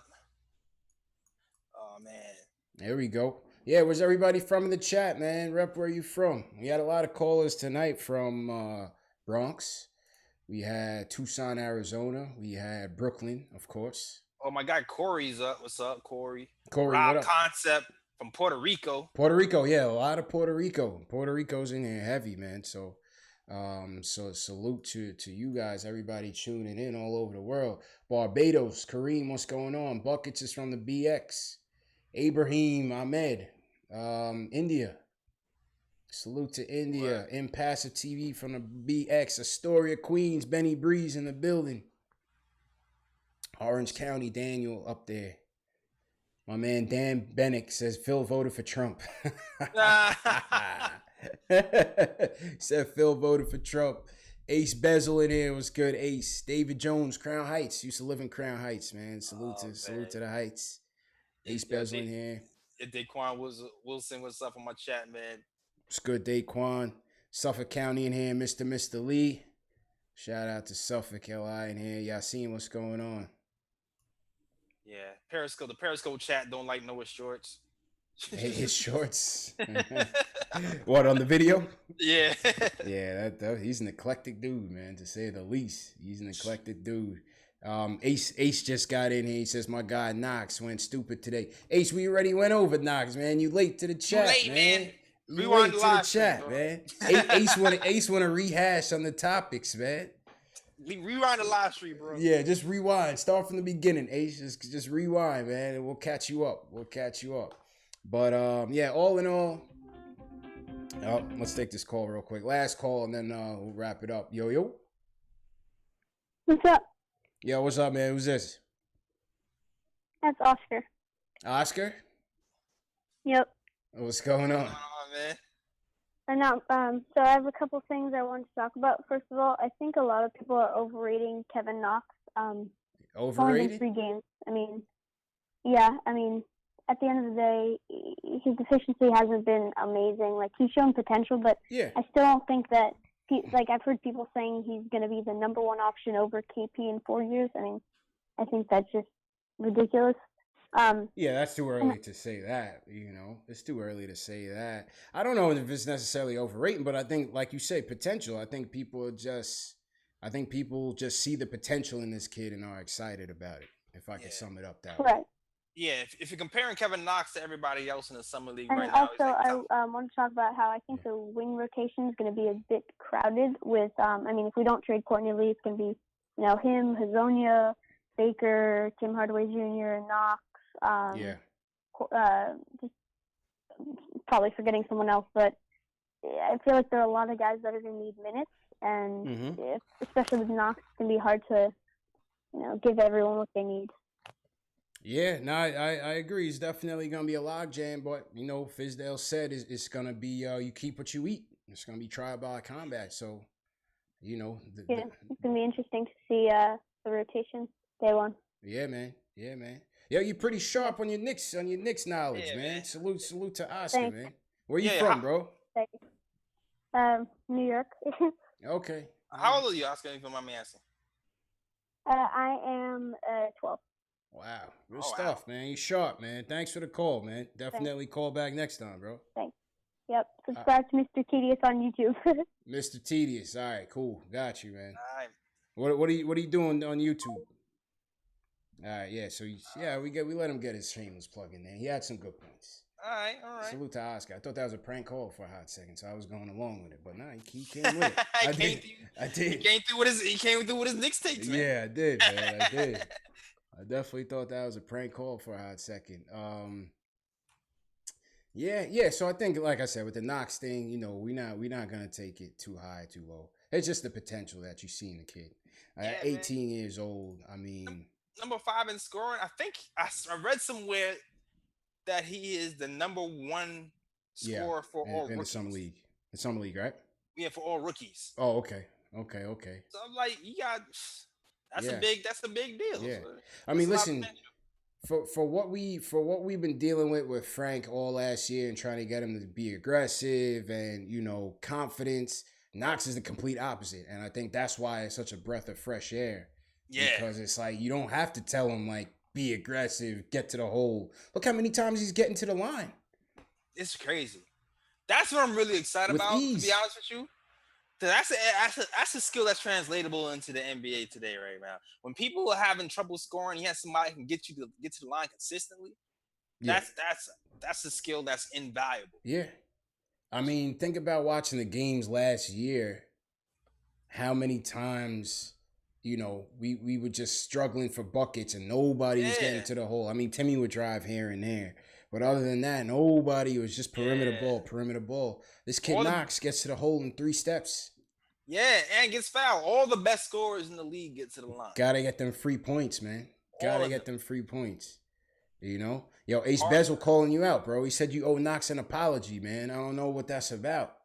Oh man. There we go. Yeah, where's everybody from in the chat, man? Rep, where you from? We had a lot of callers tonight from Bronx. We had Tucson, Arizona. We had Brooklyn, of course. Oh my God, Corey's up. What's up, Corey? Corey, Rob what up? Concept from Puerto Rico. Puerto Rico, yeah, a lot of Puerto Rico. Puerto Rico's in here heavy, man. So, so salute to you guys, everybody tuning in all over the world. Barbados, Kareem, what's going on? Buckets is from the BX. Ibrahim Ahmed, India. Salute to India. Impassive TV from the BX. Astoria, Queens. Benny Breeze in the building. Orange County, Daniel up there. My man Dan Bennick says Phil voted for Trump. Said Phil voted for Trump. Ace Bezel in here was good. Ace. David Jones, Crown Heights. Used to live in Crown Heights, man. Salute to the Heights. Ace Bezel in here. Daquan Wilson, what's up on my chat, man? It's good, Daquan. Suffolk County in here, Mr. Lee. Shout out to Suffolk, LI in here. Yasim, what's going on? Yeah, Periscope. The Periscope chat don't like Noah shorts. His shorts. What, on the video? Yeah. Yeah, that he's an eclectic dude, man, to say the least. He's an eclectic dude. Ace just got in here. He says, my guy Knox went stupid today. Ace, we already went over Knox, man. You late to the chat, man. You late to the chat, man. Ace want to rehash on the topics, man. Rewind the live stream, bro. Yeah, just rewind. Start from the beginning, Ace. Just rewind, man, and we'll catch you up. But yeah, all in all, let's take this call real quick. Last call, and then we'll wrap it up. Yo. What's up? Yo, what's up, man? Who's this? That's Oscar. Oscar? Yep. What's going on? Man? So I have a couple things I wanted to talk about. First of all, I think a lot of people are overrating Kevin Knox. Overrated? 3 games. I mean, at the end of the day, his efficiency hasn't been amazing. Like, he's shown potential, but I still don't think that, I've heard people saying he's going to be the number 1 option over KP in 4 years. I mean, I think that's just ridiculous. Yeah, that's too early to say that, It's too early to say that. I don't know if it's necessarily overrating, but I think, like you say, potential. I think people just see the potential in this kid and are excited about it, if I can sum it up that way. Right. Yeah, if you're comparing Kevin Knox to everybody else in the summer league And right now, also, I want to talk about how I think the wing rotation is going to be a bit crowded with, if we don't trade Courtney Lee, it's going to be, him, Hezonja, Baker, Tim Hardaway Jr., Knox. Just probably forgetting someone else, but I feel like there are a lot of guys that are going to need minutes, and especially with Knox, it's going to be hard to, give everyone what they need. Yeah, no, I agree. It's definitely going to be a logjam, but, Fizdale said it's going to be you keep what you eat. It's going to be trial by combat, so, it's going to be interesting to see the rotation day 1. Yeah, man. Yo, you're pretty sharp on your Knicks knowledge, man. Salute to Oscar, Thanks. man. Where you from, bro? New York. Okay. How old are you, Oscar, if you don't mind me asking? I am 12. Wow. Good stuff, man. You sharp, man. Thanks for the call, man. Definitely call back next time, bro. Thanks. Yep. Subscribe to Mr. Tedious on YouTube. Mr. Tedious. All right, cool. Got you, man. All right. What are you doing on YouTube? All right, yeah. So we let him get his shameless plug in there. He had some good points. All right. Salute to Oscar. I thought that was a prank call for a hot second, so I was going along with it. But he came with it. I did. He came through with his Knicks takes, man. Yeah, I did, man. I did. I definitely thought that was a prank call for a hot second. Yeah. So I think, like I said, with the Knox thing, we're not gonna take it too high, too low. It's just the potential that you see in the kid. At 18 years old, I mean, number 5 in scoring. I think I read somewhere that he is the number 1 scorer for all rookies. In the summer league. The summer league, right? Yeah, for all rookies. Oh, okay. So I'm like, that's a big deal. Yeah. I mean, listen, for what we've been dealing with Frank all last year and trying to get him to be aggressive and, confidence, Knox is the complete opposite. And I think that's why it's such a breath of fresh air. Yeah. Because it's like, you don't have to tell him, be aggressive, get to the hole. Look how many times he's getting to the line. It's crazy. That's what I'm really excited about, to be honest with you. That's a skill that's translatable into the NBA today right now. When people are having trouble scoring, you have somebody who can get to the line consistently. That's a skill that's invaluable. Yeah. I mean, think about watching the games last year. How many times, we were just struggling for buckets and nobody was getting to the hole. I mean, Timmy would drive here and there. But other than that, nobody was just perimeter ball. This kid Knox gets to the hole in 3 steps. Yeah, and gets fouled. All the best scorers in the league get to the line. Gotta get them free points, man. Gotta get them free points. Yo, Ace Bezel calling you out, bro. He said you owe Knox an apology, man. I don't know what that's about.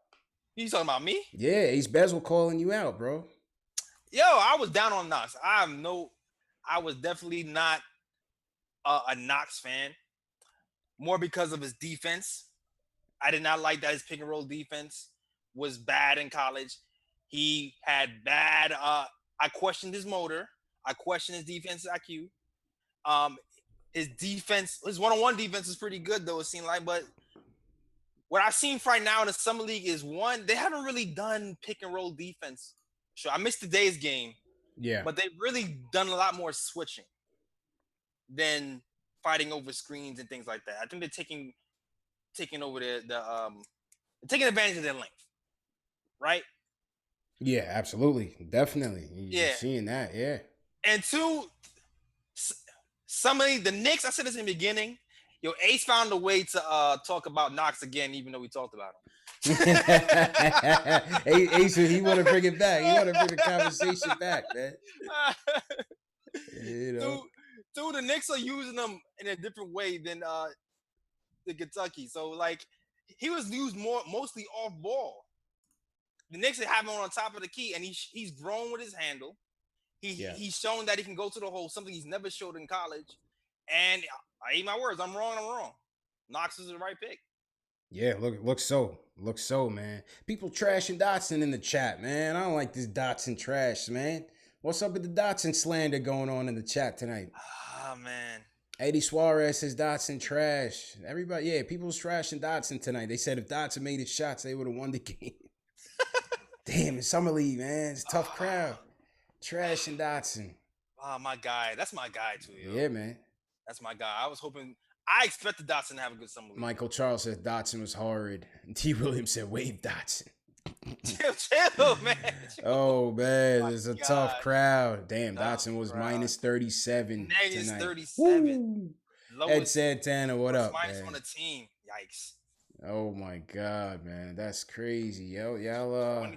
You talking about me? Yeah, Ace Bezel calling you out, bro. Yo, I was down on Knox. I was definitely not a Knox fan. More because of his defense. I did not like that his pick and roll defense was bad in college. He had bad. I questioned his motor. I questioned his defensive IQ. His defense, his one-on-one defense is pretty good though. It seemed like, but what I've seen right now in the summer league is they haven't really done pick and roll defense. Sure, I missed today's game. Yeah, but they've really done a lot more switching than fighting over screens and things like that. I think they're taking over taking advantage of their length, right? Yeah, absolutely, definitely. You're seeing that, yeah. And two, the Knicks. I said this in the beginning. Yo, Ace found a way to talk about Knox again, even though we talked about him. Ace, he want to bring it back. He want to bring the conversation back, man. Dude, the Knicks are using them in a different way than the Kentucky. So, like, he was used mostly off ball. The Knicks have him on top of the key, and he's grown with his handle. He's shown that he can go to the hole, something he's never showed in college. And I eat my words. I'm wrong. Knox is the right pick. Yeah, looks so, man. People trashing Dotson in the chat, man. I don't like this Dotson trash, man. What's up with the Dotson slander going on in the chat tonight? Oh, man. Eddie Suarez says Dotson trash. Everybody, people's trashing Dotson tonight. They said if Dotson made his shots, they would have won the game. Damn, it's Summer League, man. It's a tough crowd. Trashing Dotson. Oh, my guy. That's my guy, too, yo. Yeah, man. That's my guy. I expected Dotson to have a good summer league. Michael Charles says Dotson was horrid. T. Williams said wave Dotson. Chill, man. Oh, man. It's a tough crowd. Damn, Dotson was minus 37 Minus tonight. 37. Ed Santana, what up, minus man? on the team. Yikes. Oh, my God, man. That's crazy. Y'all 22%.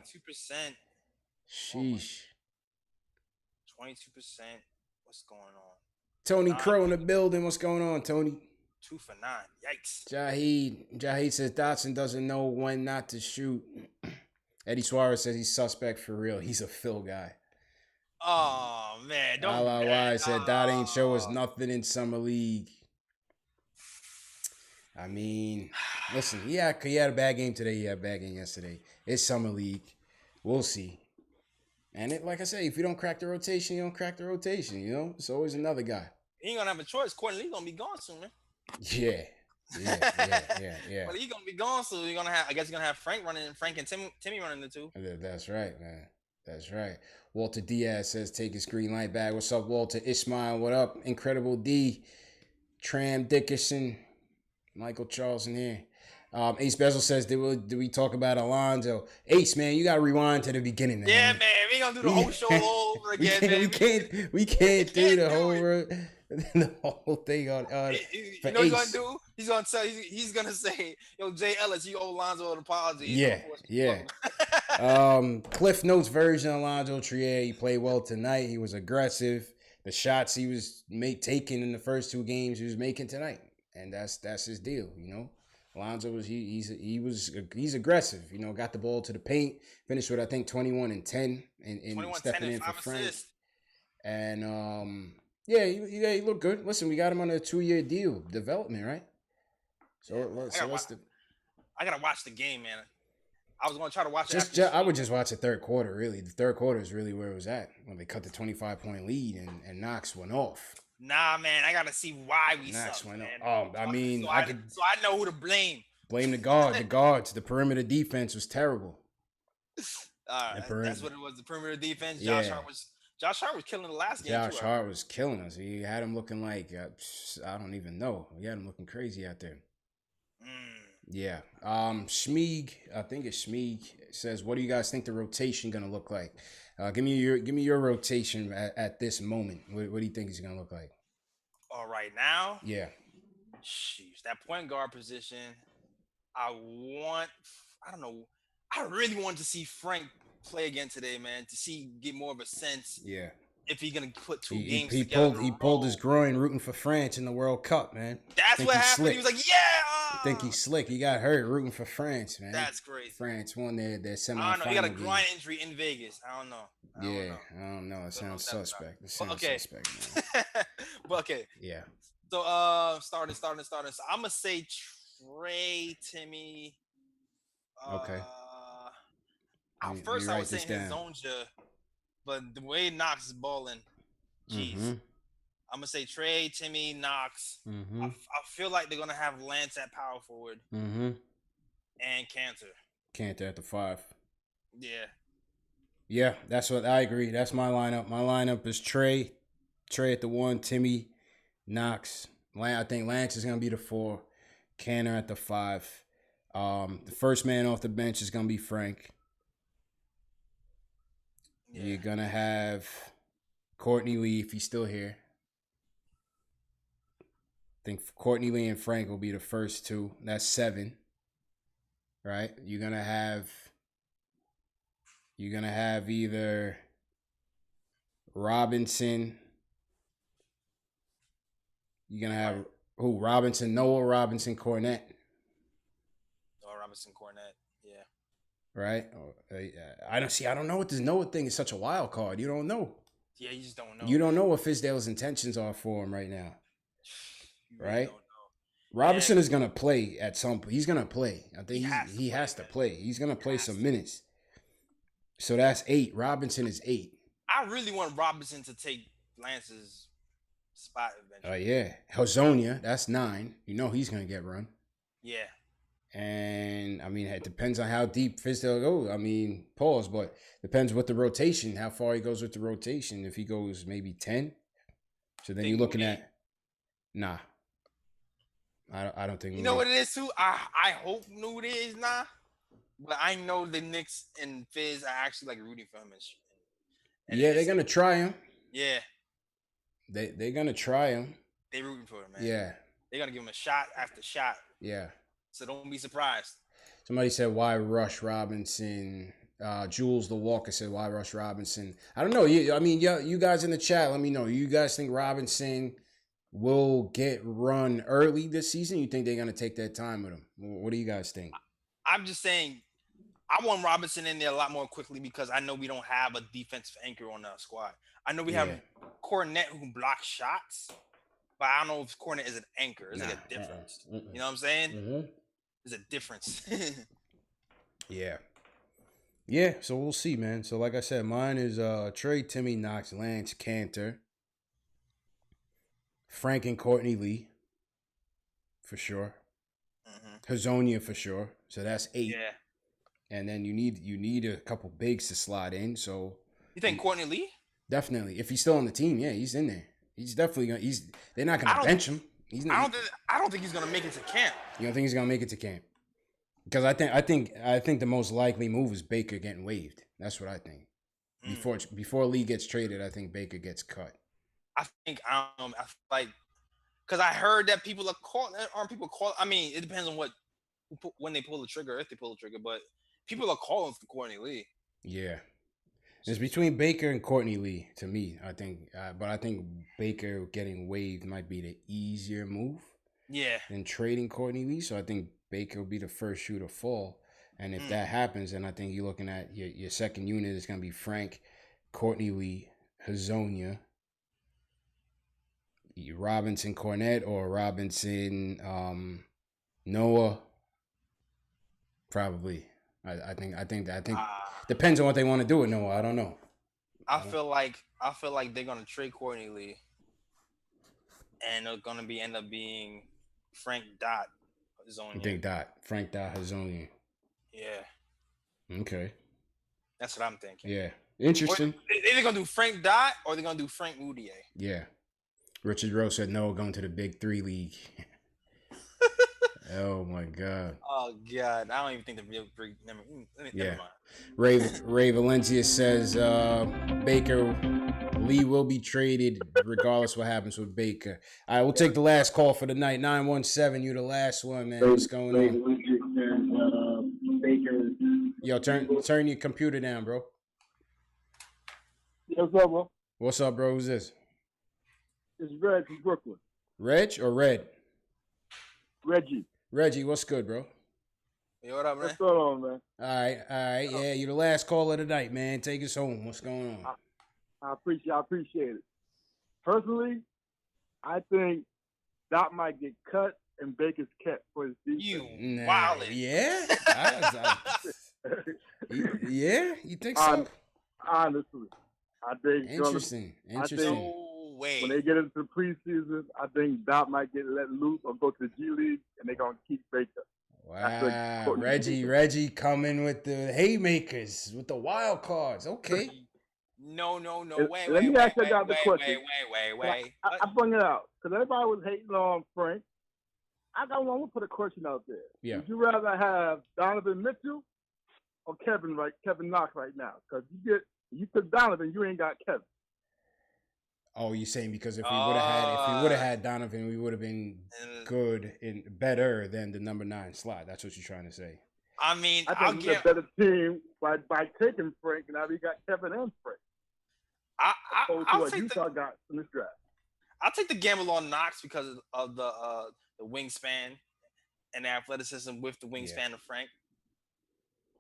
Sheesh. 22%. What's going on? Tony Crow in the building. What's going on, Tony? 2 for 9. Yikes. Jahid says Dotson doesn't know when not to shoot. Eddie Suarez says he's suspect for real. He's a Phil guy. Oh, man. Don't said Dot ain't show us nothing in Summer League. I mean, listen, he had a bad game today. He had a bad game yesterday. It's Summer League. We'll see. And like I say, if you don't crack the rotation, you don't crack the rotation, you know? It's always another guy. He ain't going to have a choice. Courtney Lee's going to be gone soon, man. Yeah. But he's going to be gone, so I guess you're going to have Frank and Timmy running the two. That's right, man. That's right. Walter Diaz says, take his green light back. What's up, Walter? Ismail, what up? Incredible D. Tram Dickerson. Michael Charles in here. Ace Bezel says, did we talk about Alonzo? Ace, man, you got to rewind to the beginning. Man. Yeah, man. We going to do the whole show all over again, man. We can't do the whole thing on. You know what he's going to do? He's going to tell. He's going to say, yo, Jay Ellis, you owe Alonzo an apology. Yeah. Cliff Notes version of Alonzo Trier. He played well tonight. He was aggressive. The shots he was taking in the first 2 games, he was making tonight. And that's his deal, you know. Alonzo was he's aggressive, you know, got the ball to the paint, finished with I think 21 and 10 and stepping in for Frank. Assists. And he looked good. Listen, we got him on a 2-year deal, development, right? I gotta watch the game, man. I was gonna try to watch it. I would just watch the third quarter. Really, the third quarter is really where it was at when they cut the 25-point lead and Knox went off. Nah, man, I gotta see why we suck, man. Oh, I mean, so I know who to blame. Blame the guard. The guards. The perimeter defense was terrible. That's what it was. The perimeter defense. Yeah. Josh Hart was killing the last game. Josh Hart was killing us. He had him looking like I don't even know. He had him looking crazy out there. Yeah. Schmeeg, I think it's Schmeeg, says, "What do you guys think the rotation gonna look like? Give me your rotation at this moment. What do you think it's gonna look like?" All right now. Yeah. Sheesh, that point guard position. I don't know. I really wanted to see Frank play again today, man, to get more of a sense. Yeah. If he's gonna put two games together. He pulled his groin rooting for France in the World Cup, man. That's what happened. Slick. He was like, "Yeah." I think he's slick. He got hurt rooting for France, man. That's crazy. France won their semifinal. I don't know. He got a groin injury in Vegas. I don't know. I don't know. It sounds suspect. Suspect, man. But okay. Yeah. So starting. So I'm gonna say Trey, Timmy. Okay. First I was saying Hezonja, but the way Knox is balling, jeez. Mm-hmm. I'm gonna say Trey, Timmy, Knox. Mm-hmm. I feel like they're gonna have Lance at power forward. Mm-hmm. And Cantor at the 5. Yeah. Yeah, that's what I agree. That's my lineup. My lineup is Trey at the 1, Timmy, Knox. I think Lance is gonna be the 4, Cantor at the 5. The first man off the bench is gonna be Frank. Yeah. You're gonna have Courtney Lee if he's still here. I think Courtney Lee and Frank will be the first 2. That's 7. Right? You're gonna have either Robinson. You're gonna have Robinson, Noah, Robinson, Cornette. Oh, Robinson, Cornette. Yeah. Right? I don't know what this Noah thing is. Such a wild card. You don't know. Yeah, you just don't know. You don't know what Fizdale's intentions are for him right now. Right? Don't know. Robinson is gonna play at some point. He's gonna play. I think he has to play. He's gonna play some minutes. So that's 8. Robinson is 8. I really want Robinson to take Lance's spot eventually. Oh yeah. Hezonja, that's 9. You know he's gonna get run. Yeah. And I mean, it depends on how deep Fizdale goes. I mean, pause, but depends with the rotation, how far he goes with the rotation. If he goes maybe 10, so then you're looking at I don't think. You know what it is too? I hope Nude is but I know the Knicks and Fizz are actually like rooting for him and yeah, they're gonna try him. Yeah. They're gonna try him. They rooting for him, man. Yeah. They're gonna give him a shot after shot. Yeah. So don't be surprised. Somebody said, "Why rush Robinson?" Jules the Walker said, "Why rush Robinson?" I don't know. You guys in the chat, let me know. You guys think Robinson will get run early this season? You think they're gonna take their time with him? What do you guys think? I'm just saying, I want Robinson in there a lot more quickly because I know we don't have a defensive anchor on the squad. I know we have Cornette who can block shots, but I don't know if Cornette is an anchor. There's like a difference. You know what I'm saying? Mm-hmm. There's a difference. Yeah. Yeah, so we'll see, man. So like I said, mine is Trey, Timmy, Knox, Lance, Cantor, Frank and Courtney Lee, for sure. Mm-hmm. Hezonja for sure. So that's 8. Yeah. And then you need a couple bigs to slide in. So you think Courtney Lee? Definitely. If he's still on the team, yeah, he's in there. He's definitely gonna. They're not gonna bench him. I don't think he's gonna make it to camp. You don't think he's gonna make it to camp? Because I think the most likely move is Baker getting waived. That's what I think. Before Lee gets traded, I think Baker gets cut. I think I like because I heard that people are calling. Aren't people calling? I mean, it depends on when they pull the trigger, if they pull the trigger. But people are calling for Courtney Lee. Yeah, it's between Baker and Courtney Lee to me. I think, but I think Baker getting waived might be the easier move. Yeah. Than trading Courtney Lee. So I think Baker will be the first shoe to fall. And if that happens, then I think you're looking at your second unit is going to be Frank, Courtney Lee, Hezonja, Robinson, Cornette, or Robinson, Noah. Probably. I think depends on what they want to do with Noah. I don't know. I feel like they're going to trade Courtney Lee, and they're going to end up being Frank Dot Hezonja. You think Frank Dot Hezonja? Yeah. Okay. That's what I'm thinking. Yeah. Interesting. They're gonna do Frank Dot or they're gonna do Frank Moutier. Yeah. Richard Rose said no, going to the Big 3 league. Oh my God. Oh God, I don't even think the Big 3. Never mind. Ray Valencia says Baker Lee will be traded regardless what happens with Baker. All right, we'll take the last call for the night. 917, you the last one, man. What's going on? Baker. Yo, turn your computer down, bro. What's up, bro? What's up, bro? Who's this? It's Reg from Brooklyn. Reg or Red? Reggie, what's good, bro? Hey, what up, man? What's going on, man? All right. Yeah, you're the last call of the night, man. Take us home. What's going on? I appreciate it. Personally, I think Dot might get cut and Baker's kept for his defense. Wildin'. Yeah? Yeah? You think so? Honestly. I think Interesting. No way. When they get into the preseason, I think Dot might get let loose or go to the G League, and they're going to keep Baker. Wow. Reggie coming with the haymakers, with the wild cards. Okay. No. Wait. Let me ask you guys the question. Wait. I bring it out because everybody was hating on Frank. I want to put a question out there. Yeah. Would you rather have Donovan Mitchell or Kevin Knox right now? Because you took Donovan, you ain't got Kevin. Oh, you're saying because if we would have had Donovan, we would have been good and better than the number 9 slot. That's what you're trying to say. I mean, I think it's a better team by taking Frank, and now we got Kevin and Frank. I'll take Utah got in this draft. I'll take the gamble on Knox because of the wingspan and the athleticism with the wingspan of Frank.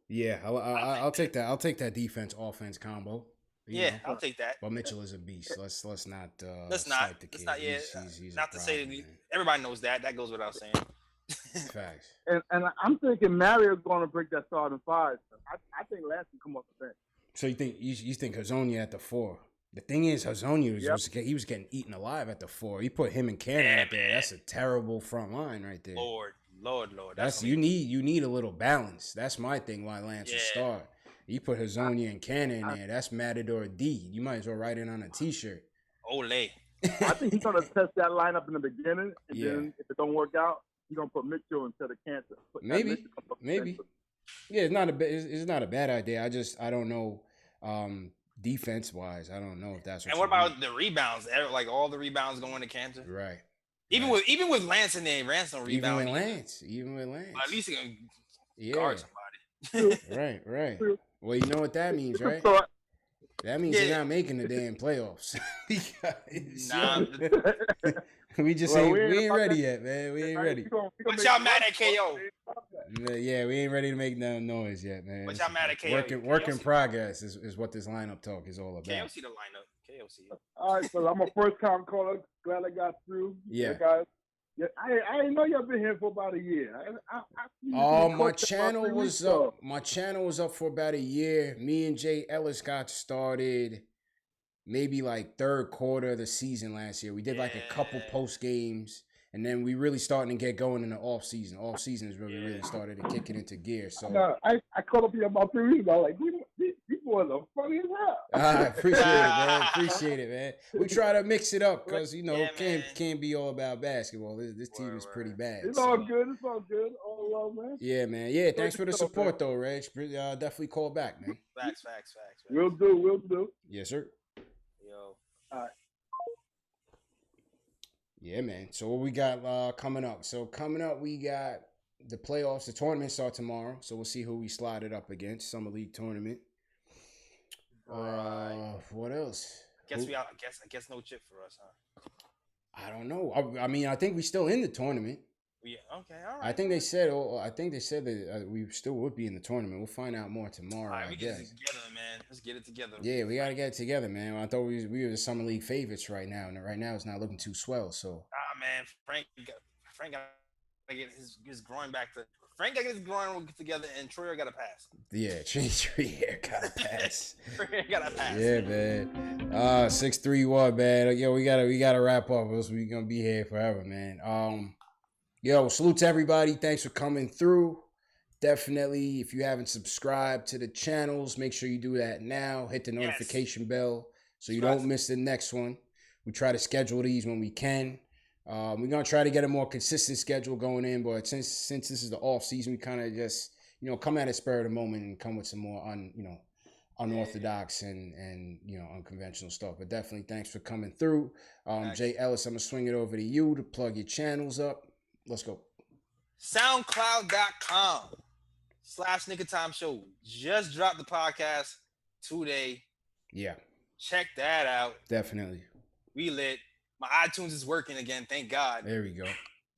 Yeah, I'll take that. I'll take that defense offense combo. Yeah, I'll take that. But Mitchell is a beast. Let's not. Let's not. Yeah, he's not to say that everybody knows that. That goes without saying. Facts. And I'm thinking Mario's going to break that starting 5. I think Lance can come up with that. So you think Hezonja at the 4? The thing is, Hezonja he was getting eaten alive at the 4. You put him and Cannon out there. That's a terrible front line right there. Lord. That's you need a little balance. That's my thing. Why Lance will start. You put Hezonja and Cannon in there. That's Matador D. You might as well write it on a T-shirt. Ole. I think he's going to test that lineup in the beginning, and then if it don't work out, he's going to put Mitchell instead of Cantor. Maybe. Yeah, it's not a bad idea. I don't know defense wise. I don't know if that's what. And what about the rebounds? Like all the rebounds going to Cantor, right? Even with Lance in there, Lance don't rebound. Even with Lance. But at least he can guard somebody. Right. Well, you know what that means, right? That means they're not making the damn playoffs. We just ain't ready yet, man. We ain't ready. But y'all mad at KO? Yeah, we ain't ready to make no noise yet, man. But y'all mad at KO? Work in progress is what this lineup talk is all about. KO see the lineup. KO see it. All right, so I'm a first-time caller. Glad I got through. Yeah. Guys. Yeah, I didn't know y'all been here for about a year. My channel was up. My channel was up for about a year. Me and Jay Ellis got started maybe like third quarter of the season last year. We did like a couple post games, and then we really starting to get going in the off season. Off season is where we really started to kick it into gear. So I called up here about 3 weeks ago. Like these boys are funny as hell. I appreciate it, man. We try to mix it up because can't be all about basketball. This team is pretty bad. It's all good. All love, man. Yeah, man. Yeah, thanks for the support though, Reg. Definitely call back, man. Facts. We'll do. Yes, sir. Yo. All right. Yeah, man. So what we got coming up? So coming up, we got the playoffs. The tournament start tomorrow, so we'll see who we slotted up against. Summer League tournament. What else? I guess no chip for us, huh? I don't know. I mean, I think we still in the tournament. Yeah. Okay. All right. I think they said that we still would be in the tournament. We'll find out more tomorrow. All right, we get it together, man. Let's get it together. Yeah, we gotta get it together, man. I thought we were the Summer League favorites right now, and right now it's not looking too swell. So. Man, Frank got to get his groin back to. Frank got to get his groin together, and Troyer got to pass. Yeah, Troyer got to pass. Troyer got to pass. Yeah, man. 631, man. Yo, we gotta wrap up, or else we gonna be here forever, man. Yo, salute to everybody. Thanks for coming through. Definitely, if you haven't subscribed to the channels, make sure you do that now. Hit the notification bell so you don't miss the next one. We try to schedule these when we can. We're going to try to get a more consistent schedule going in, but since this is the off season, we kind of just, come at a spur of the moment and come with some more unorthodox and unconventional stuff. But definitely thanks for coming through. Jay Ellis, I'm going to swing it over to you to plug your channels up. Let's go. SoundCloud.com/NickerTimeShow. Just dropped the podcast today. Yeah. Check that out. Definitely. We lit. My iTunes is working again, thank God. There we go.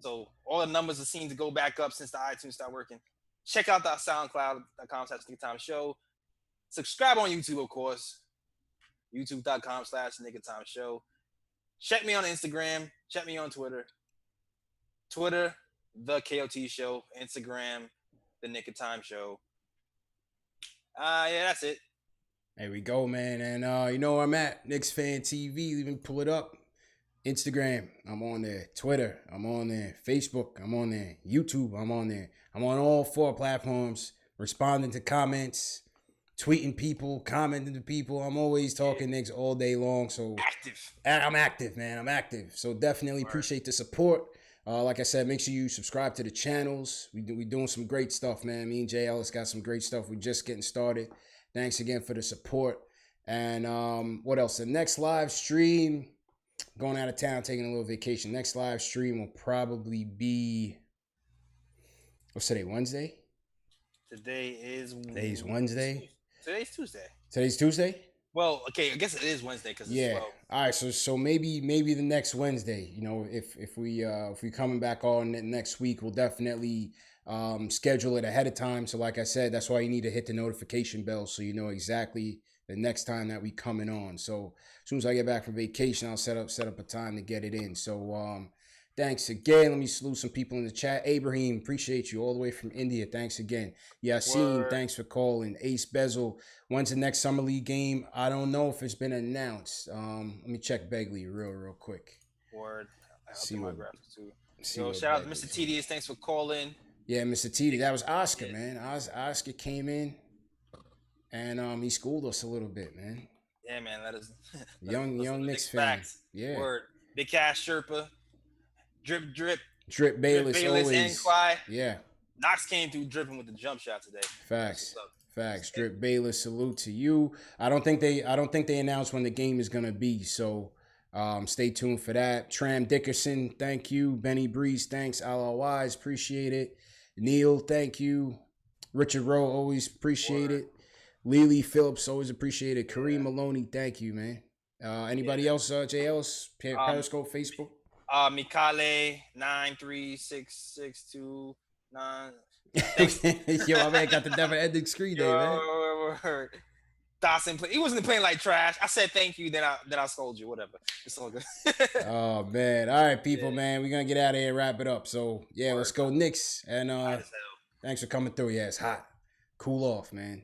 So all the numbers have seemed to go back up since the iTunes started working. Check out that SoundCloud.com/NickerTimeShow. Subscribe on YouTube, of course. YouTube.com/NickerTimeShow. Check me on Instagram. Check me on Twitter. Twitter, The KOT Show. Instagram, The Nick of Time Show. Yeah, that's it. There we go, man. And you know where I'm at. KnicksFanTV. Even pull it up. Instagram, I'm on there. Twitter, I'm on there. Facebook, I'm on there. YouTube, I'm on there. I'm on all 4 platforms, responding to comments, tweeting people, commenting to people. I'm always talking Knicks all day long. So I'm active, man. I'm active. So definitely appreciate the support. Like I said, make sure you subscribe to the channels. We doing some great stuff, man. Me and Jay Ellis got some great stuff. We're just getting started. Thanks again for the support. And what else? The next live stream, going out of town, taking a little vacation. Next live stream will probably be, what's today, Wednesday? Today's Wednesday. Today's Tuesday. Today's Tuesday? Well, okay, I guess it is Wednesday because it's 12. All right, so maybe the next Wednesday, if we coming back on next week, we'll definitely schedule it ahead of time. So like I said, that's why you need to hit the notification bell so you know exactly the next time that we coming on. So as soon as I get back from vacation, I'll set up a time to get it in. So thanks again. Let me salute some people in the chat. Abraham, appreciate you all the way from India. Thanks again. Yasim, thanks for calling. Ace Bezel, when's the next Summer League game? I don't know if it's been announced. Let me check Begley real quick. Word. See what, Yo, shout out to Mr. Tedious. Thanks for calling. Yeah, Mr. Tedious. That was Oscar, man. Oscar came in and he schooled us a little bit, man. Yeah, man. That is young Knicks fan. Yeah. Word. Big Cash Sherpa. Drip Bayless always. And Clyde. Yeah. Knox came through dripping with the jump shot today. Facts. Drip Bayless, salute to you. I don't think they announced when the game is gonna be, so stay tuned for that. Tram Dickerson, thank you. Benny Breeze, thanks. LLYs, appreciate it. Neil, thank you. Richard Rowe, always appreciate it. Lily Phillips, always appreciate it. Kareem Maloney, thank you, man. Anybody else? JL's Periscope, Facebook. Mikale 93662 Yo, my man got the never ending screen there, man. Dotson he wasn't playing like trash. I said thank you, then I scold you. Whatever. It's all good. Oh man. All right, people, man. We're gonna get out of here and wrap it up. So yeah, let's go Knicks. And thanks for coming through. Yeah, it's hot. Cool off, man.